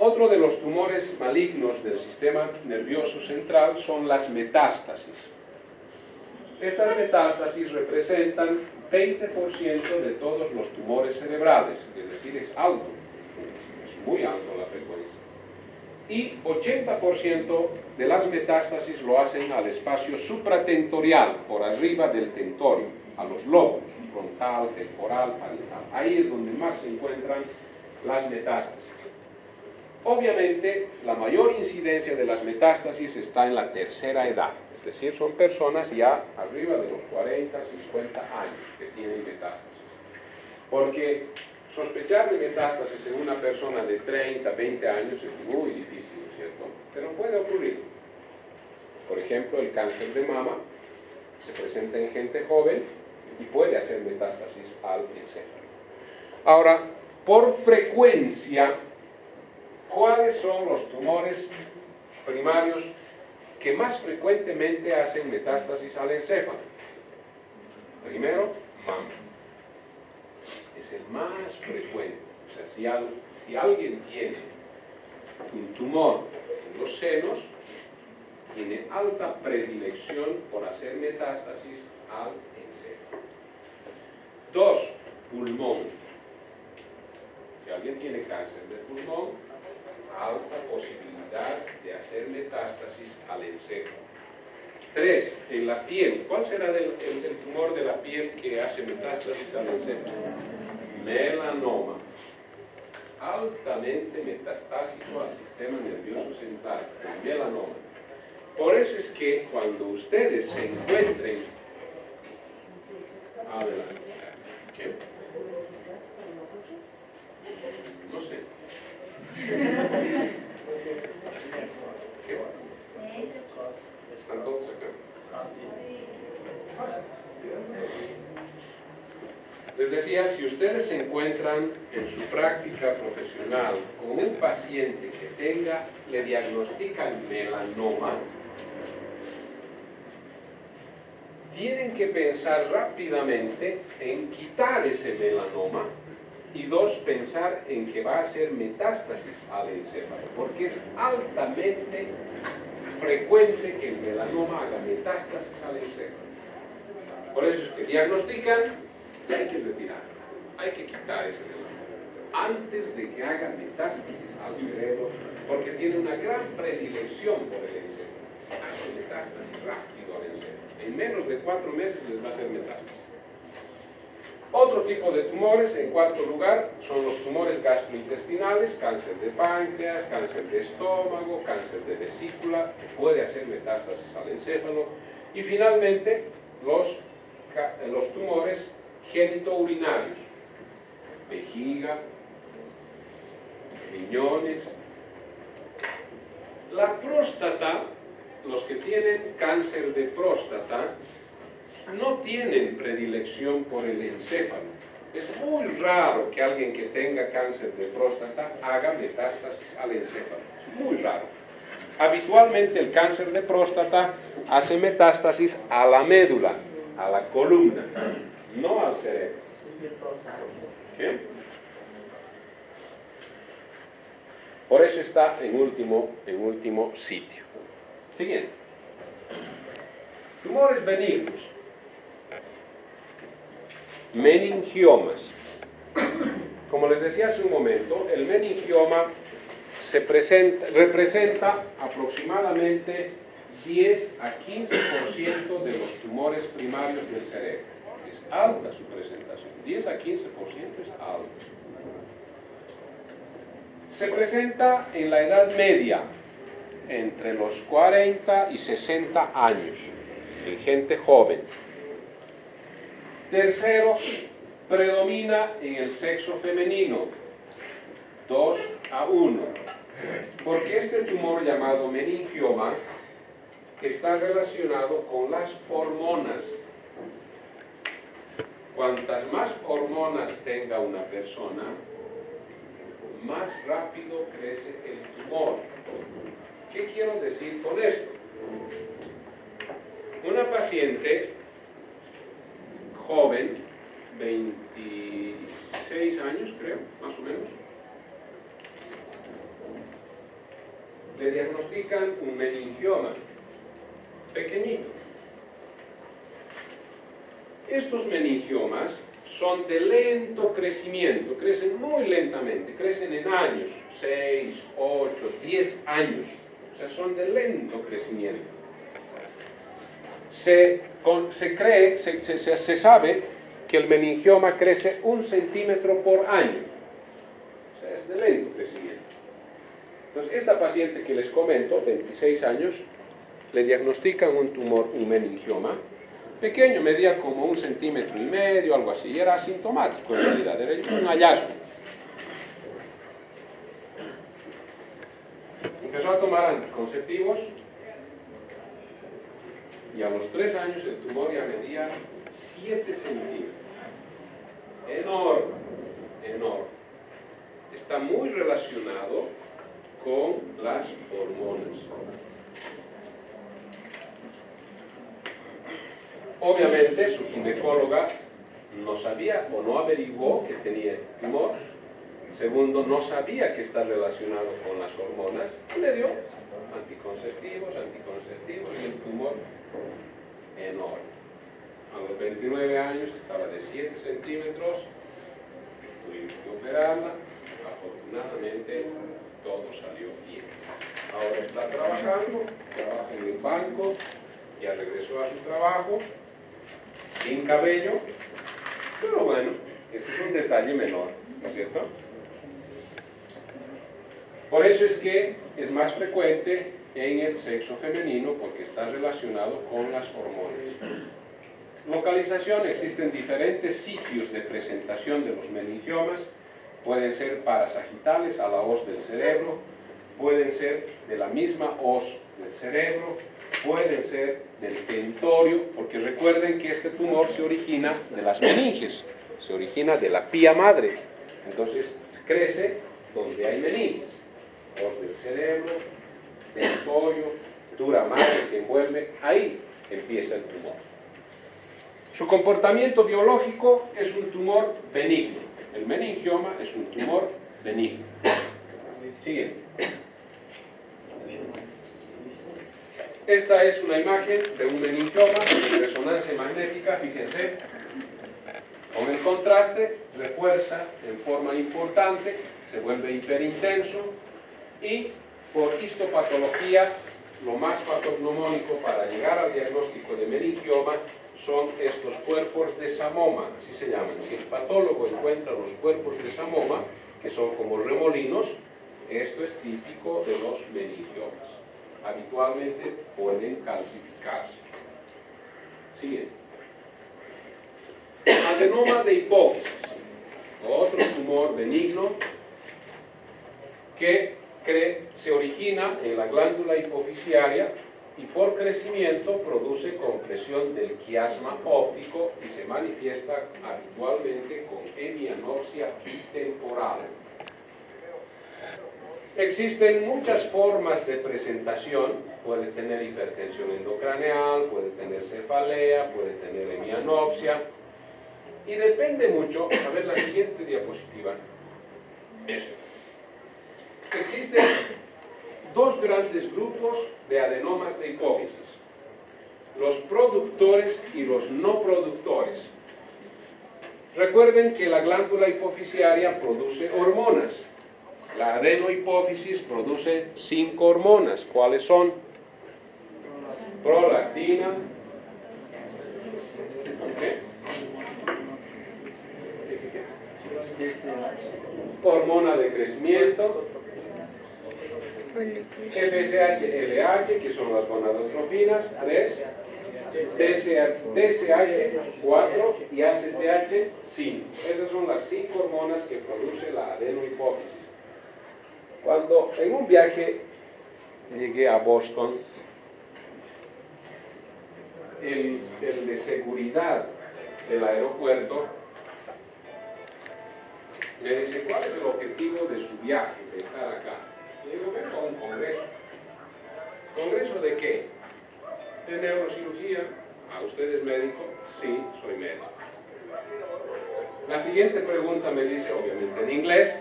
S1: Otro de los tumores malignos del sistema nervioso central son las metástasis. Estas metástasis representan 20% de todos los tumores cerebrales, es decir, es alto, es muy alto la frecuencia. Y 80% de las metástasis lo hacen al espacio supratentorial, por arriba del tentorio, a los lóbulos, frontal, temporal, parietal. Ahí es donde más se encuentran las metástasis. Obviamente, la mayor incidencia de las metástasis está en la tercera edad, es decir, son personas ya arriba de los 40, 50 años que tienen metástasis. Porque Sospechar de metástasis en una persona de 30, 20 años es muy difícil, ¿no es cierto? Pero puede ocurrir. Por ejemplo, el cáncer de mama se presenta en gente joven y puede hacer metástasis al encéfalo. Ahora, por frecuencia, ¿cuáles son los tumores primarios que más frecuentemente hacen metástasis al encéfalo? Primero, mama. Es el más frecuente. O sea, si alguien tiene un tumor en los senos, tiene alta predilección por hacer metástasis al encéfalo. 2. Pulmón. Si alguien tiene cáncer de pulmón, alta posibilidad de hacer metástasis al encéfalo. 3. En la piel. ¿Cuál será el tumor de la piel que hace metástasis al encéfalo? Melanoma. Es altamente metastásico al sistema nervioso central. El melanoma. Por eso es que cuando ustedes se encuentren... Adelante. ¿Qué? No sé. ¿Qué va? ¿Están todos acá? Les decía, si ustedes se encuentran en su práctica profesional con un paciente que le diagnostican melanoma, tienen que pensar rápidamente en quitar ese melanoma y 2, pensar en que va a hacer metástasis al encéfalo, porque es altamente frecuente que el melanoma haga metástasis al encéfalo. Por eso es que diagnostican y hay que retirar, hay que quitar ese melanoma antes de que haga metástasis al cerebro, porque tiene una gran predilección por el encéfalo. Hace metástasis rápido al encéfalo. En menos de 4 meses les va a hacer metástasis. Otro tipo de tumores, en cuarto lugar, son los tumores gastrointestinales, cáncer de páncreas, cáncer de estómago, cáncer de vesícula, que puede hacer metástasis al encéfalo. Y finalmente, los tumores genitourinarios, vejiga, riñones. La próstata, los que tienen cáncer de próstata, no tienen predilección por el encéfalo. Es muy raro que alguien que tenga cáncer de próstata haga metástasis al encéfalo. Es muy raro. Habitualmente el cáncer de próstata hace metástasis a la médula, a la columna, no al cerebro. ¿Qué? Por eso está en último sitio. Siguiente. Tumores benignos. Meningiomas. Como les decía hace un momento, el meningioma representa aproximadamente 10 a 15% de los tumores primarios del cerebro. Es alta su presentación. 10 a 15% es alto. Se presenta en la edad media, entre los 40 y 60 años, en gente joven. Tercero, predomina en el sexo femenino, 2 a 1, porque este tumor llamado meningioma está relacionado con las hormonas. Cuantas más hormonas tenga una persona, más rápido crece el tumor. ¿Qué quiero decir con esto? Una paciente joven, 26 años creo, más o menos, le diagnostican un meningioma pequeñito. Estos meningiomas son de lento crecimiento, crecen muy lentamente, crecen en años, 6, 8, 10 años, o sea, son de lento crecimiento. Se sabe que el meningioma crece 1 centímetro por año, o sea, es de lento crecimiento. Entonces, esta paciente que les comento, 26 años, le diagnostican un tumor, un meningioma, pequeño, medía como 1,5 centímetros, algo así, y era asintomático en realidad, era un hallazgo. Empezó a tomar anticonceptivos y a los 3 años el tumor ya medía 7 centímetros. Enorme, enorme. Está muy relacionado con las hormonas. Obviamente su ginecóloga no sabía o no averiguó que tenía este tumor. Segundo, no sabía que está relacionado con las hormonas. Le dio anticonceptivos y el tumor enorme. A los 29 años estaba de 7 centímetros. Tuvimos que operarla. Afortunadamente todo salió bien. Ahora está trabajando, trabaja en el banco, ya regresó a su trabajo, sin cabello, pero bueno, ese es un detalle menor, ¿no es cierto? Por eso es que es más frecuente en el sexo femenino, porque está relacionado con las hormonas. Localización: existen diferentes sitios de presentación de los meningiomas. Pueden ser parasagitales a la hoz del cerebro, pueden ser de la misma hoz del cerebro, pueden ser del tentorio, porque recuerden que este tumor se origina de las meninges, se origina de la pía madre, entonces crece donde hay meninges, hoz del cerebro, tentorio, dura madre que envuelve, ahí empieza el tumor. Su comportamiento biológico es un tumor benigno. El meningioma es un tumor benigno. Siguiente. Esta es una imagen de un meningioma de resonancia magnética, fíjense. Con el contraste refuerza en forma importante, se vuelve hiperintenso y por histopatología, lo más patognomónico para llegar al diagnóstico de meningioma son estos cuerpos de Samoma, así se llaman. Si el patólogo encuentra los cuerpos de Samoma, que son como remolinos, esto es típico de los meningiomas. Habitualmente pueden calcificarse. Siguiente. Adenoma de hipófisis, otro tumor benigno que se origina en la glándula hipofisiaria y por crecimiento produce compresión del quiasma óptico y se manifiesta habitualmente con hemianopsia bitemporal. Existen muchas formas de presentación, puede tener hipertensión endocraneal, puede tener cefalea, puede tener hemianopsia y depende mucho, a ver la siguiente diapositiva, eso. Existen dos grandes grupos de adenomas de hipófisis, los productores y los no productores. Recuerden que la glándula hipofisiaria produce hormonas. La adenohipófisis produce 5 hormonas. ¿Cuáles son? Prolactina, hormona de crecimiento, FSH, LH, que son las gonadotrofinas, 3, TSH, 4 y ACTH, 5. Esas son las 5 hormonas que produce la adenohipófisis. Cuando en un viaje llegué a Boston, el de seguridad del aeropuerto me dice, ¿cuál es el objetivo de su viaje, de estar acá? Le digo, vengo a un congreso. ¿Congreso de qué? De neurocirugía. ¿A usted es médico? Sí, soy médico. La siguiente pregunta me dice, obviamente en inglés,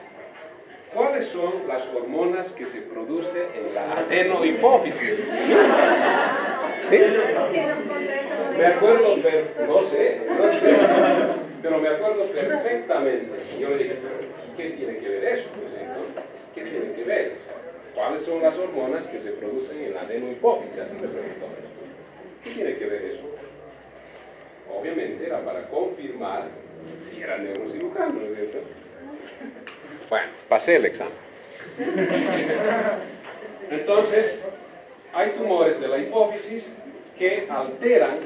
S1: ¿cuáles son las hormonas que se producen en la adenohipófisis? ¿Sí? Me acuerdo, no sé, pero me acuerdo perfectamente. Yo le dije, ¿qué tiene que ver eso? ¿Qué tiene que ver? ¿Cuáles son las hormonas que se producen en la adenohipófisis? Así me preguntó. ¿Qué tiene que ver eso? Obviamente era para confirmar si era neurocirujano, ¿no es cierto? Bueno, pasé el examen. Entonces, hay tumores de la hipófisis que alteran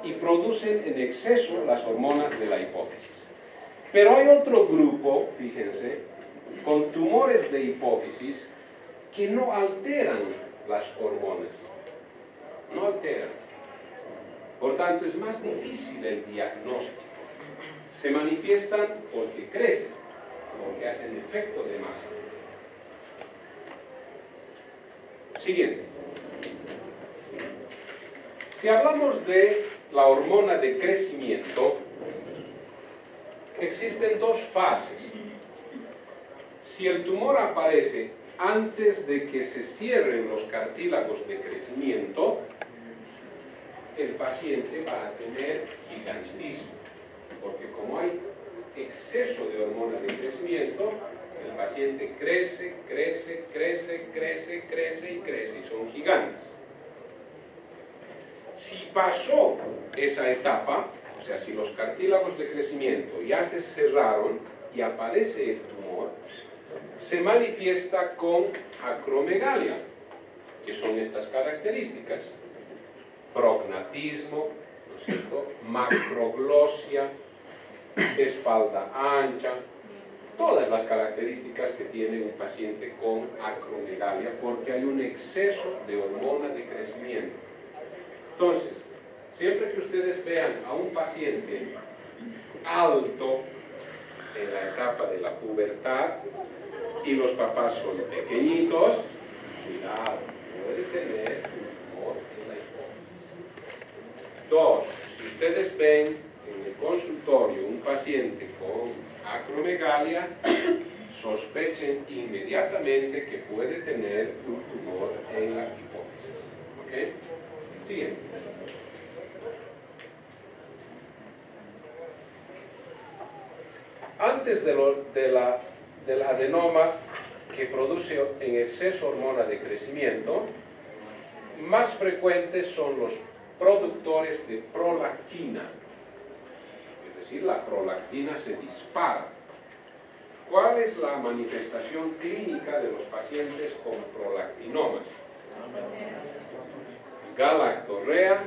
S1: y producen en exceso las hormonas de la hipófisis. Pero hay otro grupo, fíjense, con tumores de hipófisis que no alteran las hormonas. No alteran. Por tanto, es más difícil el diagnóstico. Se manifiestan porque crecen, porque hacen efecto de masa. Siguiente. Si hablamos de la hormona de crecimiento, existen dos fases. Si el tumor aparece antes de que se cierren los cartílagos de crecimiento, el paciente va a tener gigantismo, porque como hay exceso de hormona de crecimiento, el paciente crece, crece, crece, crece, crece y crece, y son gigantes. Si pasó esa etapa, o sea, si los cartílagos de crecimiento ya se cerraron y aparece el tumor, se manifiesta con acromegalia, que son estas características: prognatismo, ¿no es cierto?, macroglosia, espalda ancha, todas las características que tiene un paciente con acromegalia, porque hay un exceso de hormona de crecimiento. Entonces, siempre que ustedes vean a un paciente alto en la etapa de la pubertad y los papás son pequeñitos, cuidado, puede tener un tumor en la hipófisis. Dos, si ustedes ven en el consultorio un paciente con acromegalia, sospechen inmediatamente que puede tener un tumor en la hipófisis. ¿Ok? Siguiente. Antes del adenoma que produce en exceso hormona de crecimiento, más frecuentes son los productores de prolactina. Es decir, la prolactina se dispara. ¿Cuál es la manifestación clínica de los pacientes con prolactinomas? Galactorrea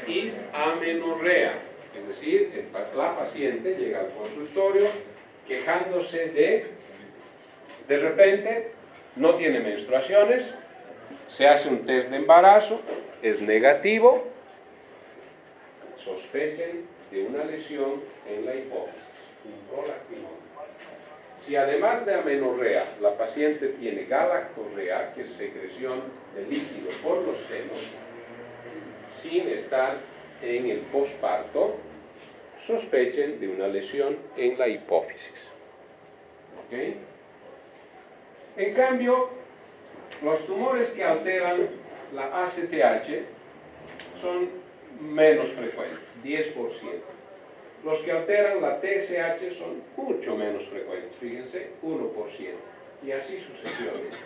S1: y amenorrea. Es decir, la paciente llega al consultorio quejándose de repente no tiene menstruaciones, se hace un test de embarazo, es negativo, sospechen de una lesión en la hipófisis, un prolactinoma. Si además de amenorrea la paciente tiene galactorrea, que es secreción de líquido por los senos, sin estar en el posparto, sospechen de una lesión en la hipófisis. ¿Okay? En cambio, los tumores que alteran la ACTH son menos frecuentes, 10%. Los que alteran la TSH son mucho menos frecuentes, fíjense, 1%, y así sucesivamente.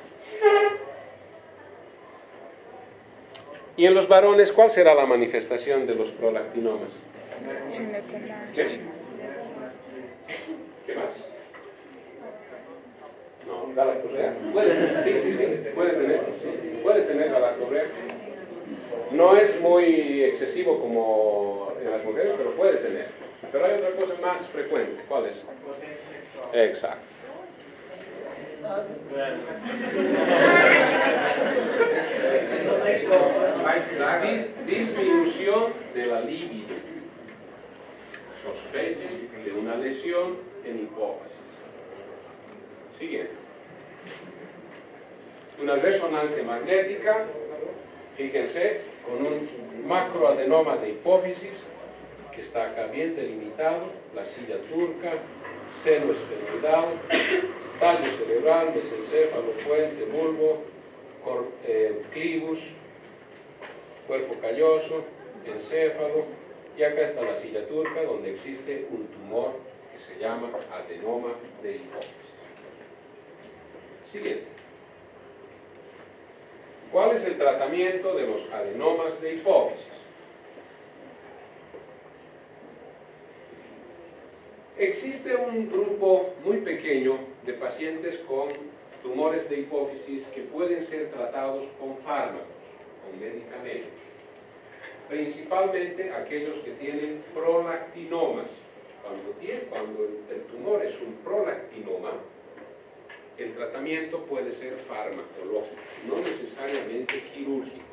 S1: Y en los varones, ¿cuál será la manifestación de los prolactinomas? ¿Qué? ¿Qué más? No, galactorrea. Puede tener, sí, puede tener galactorrea. No es muy excesivo como en las mujeres, pero puede tener. Pero hay otra cosa más frecuente. ¿Cuál es? Exacto. Disminución de la libido. Sospechen de una lesión en hipófisis. Siguiente. Una resonancia magnética, fíjense, con un macroadenoma de hipófisis, que está acá bien delimitado, la silla turca, seno esfenoidal, tallo cerebral, mesencéfalo, puente, bulbo, clivus, cuerpo calloso, encéfalo, y acá está la silla turca, donde existe un tumor que se llama adenoma de hipófisis. Siguiente. ¿Cuál es el tratamiento de los adenomas de hipófisis? Existe un grupo muy pequeño de pacientes con tumores de hipófisis que pueden ser tratados con fármacos, con medicamentos. principalmente aquellos que tienen prolactinomas. Cuando el tumor es un prolactinoma, el tratamiento puede ser farmacológico, no necesariamente quirúrgico.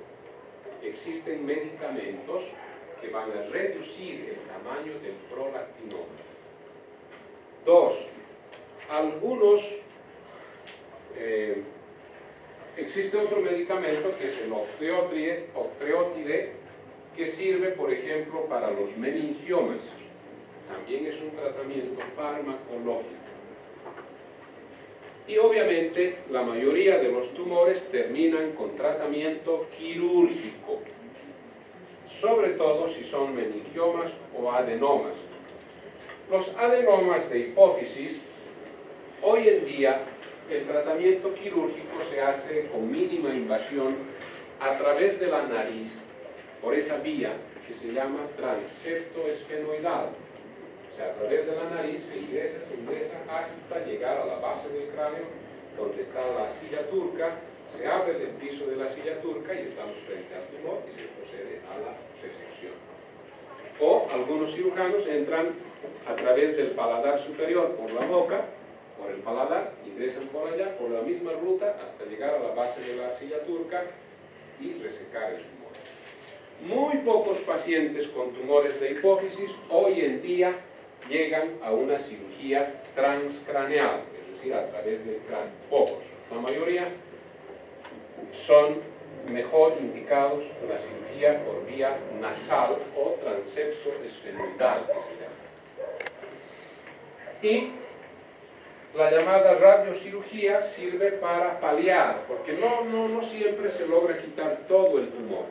S1: Existen medicamentos que van a reducir el tamaño del prolactinoma. 2. Existe otro medicamento que es el octreotide, que sirve, por ejemplo, para los meningiomas. También es un tratamiento farmacológico. Y obviamente la mayoría de los tumores terminan con tratamiento quirúrgico, sobre todo si son meningiomas o adenomas. Los adenomas de hipófisis, hoy en día el tratamiento quirúrgico se hace con mínima invasión a través de la nariz, por esa vía que se llama transepto esfenoidal. O sea, a través de la nariz se ingresa hasta llegar a la base del cráneo, donde está la silla turca, se abre el piso de la silla turca y estamos frente al tumor y se procede a la resección. O algunos cirujanos entran a través del paladar superior por la boca, por el paladar, ingresan por allá, por la misma ruta, hasta llegar a la base de la silla turca y resecar el tumor. Muy pocos pacientes con tumores de hipófisis hoy en día llegan a una cirugía transcraneal, es decir, a través del cráneo. Pocos. La mayoría son mejor indicados la cirugía por vía nasal o transepto esfenoidal, que se llama. Y la llamada radiocirugía sirve para paliar, porque no siempre se logra quitar todo el tumor.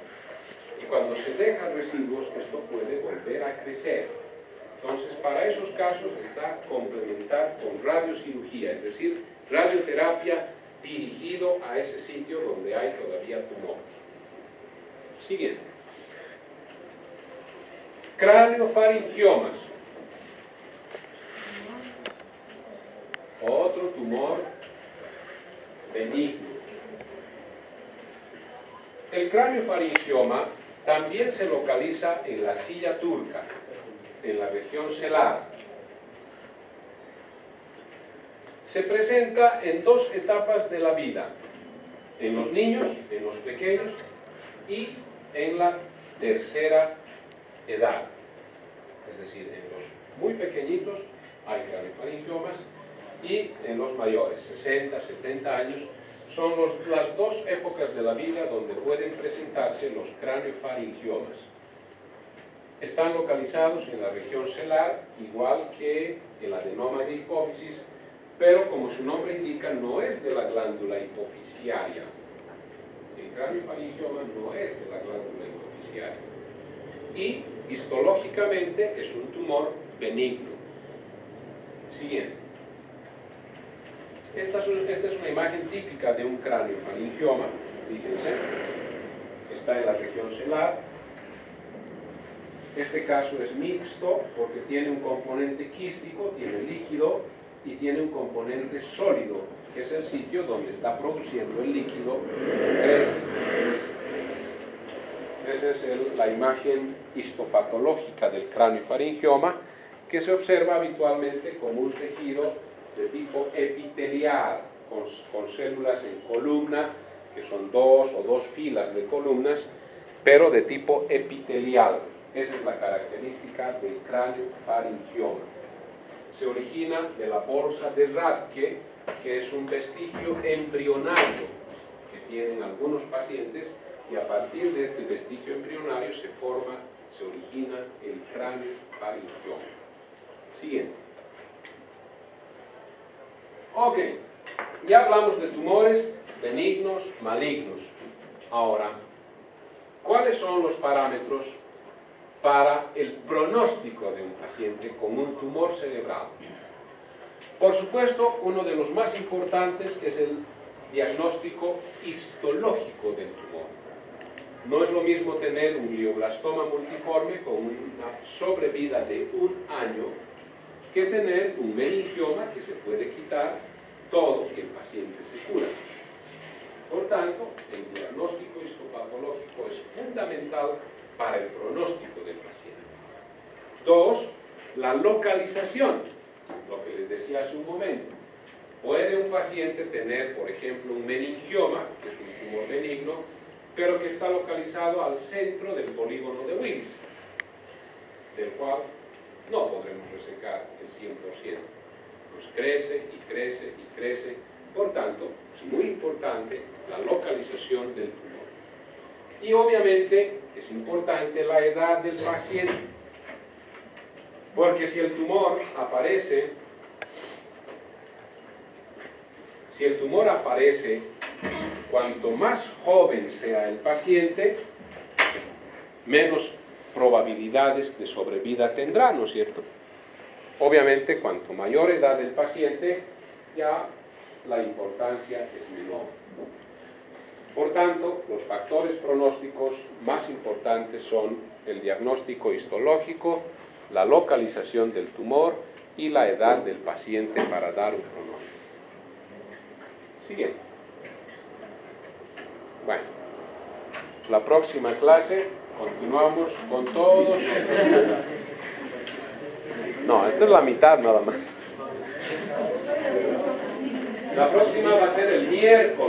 S1: Y cuando se dejan residuos, esto puede volver a crecer. Entonces, para esos casos está complementar con radiocirugía, es decir, radioterapia dirigido a ese sitio donde hay todavía tumor. Siguiente. Craneofaringiomas. Otro tumor benigno. El craneofaringioma también se localiza en la silla turca, en la región selar. Se presenta en dos etapas de la vida, en los niños, en los pequeños y en la tercera edad. Es decir, en los muy pequeñitos hay craneofaringiomas y en los mayores, 60, 70 años, son las dos épocas de la vida donde pueden presentarse los craneofaringiomas. Están localizados en la región selar, igual que el adenoma de hipófisis, pero como su nombre indica, no es de la glándula hipofisiaria. El craneofaringioma no es de la glándula hipofisiaria. Y histológicamente es un tumor benigno. Siguiente. Esta es una imagen típica de un craneofaringioma. Fíjense, está en la región selar. Este caso es mixto porque tiene un componente quístico, tiene líquido y tiene un componente sólido, que es el sitio donde está produciendo el líquido. Esa es la imagen histopatológica del craneofaringioma, que se observa habitualmente como un tejido de tipo epitelial, con células en columna, que son dos o dos filas de columnas, pero de tipo epitelial. Esa es la característica del craneofaringioma. Se origina de la bolsa de Rathke, que es un vestigio embrionario que tienen algunos pacientes, y a partir de este vestigio embrionario se origina el craneofaringioma. Siguiente. Ok, ya hablamos de tumores benignos, malignos. Ahora, ¿cuáles son los parámetros para el pronóstico de un paciente con un tumor cerebral? Por supuesto, uno de los más importantes es el diagnóstico histológico del tumor. No es lo mismo tener un glioblastoma multiforme con una sobrevida de 1 año que tener un meningioma que se puede quitar todo y el paciente se cura. Por tanto, el diagnóstico histopatológico es fundamental para el pronóstico del paciente. 2, la localización, lo que les decía hace un momento. Puede un paciente tener, por ejemplo, un meningioma, que es un tumor benigno, pero que está localizado al centro del polígono de Willis, del cual no podremos resecar el 100%. Pues crece y crece y crece. Por tanto, es muy importante la localización del tumor. Y obviamente es importante la edad del paciente, porque si el tumor aparece, cuanto más joven sea el paciente, menos probabilidades de sobrevida tendrá, ¿no es cierto? Obviamente, cuanto mayor edad del paciente, ya la importancia es menor. Por tanto, los factores pronósticos más importantes son el diagnóstico histológico, la localización del tumor y la edad del paciente para dar un pronóstico. Siguiente. Bueno, la próxima clase continuamos con todos. No, esta es la mitad nada más. La próxima va a ser el miércoles.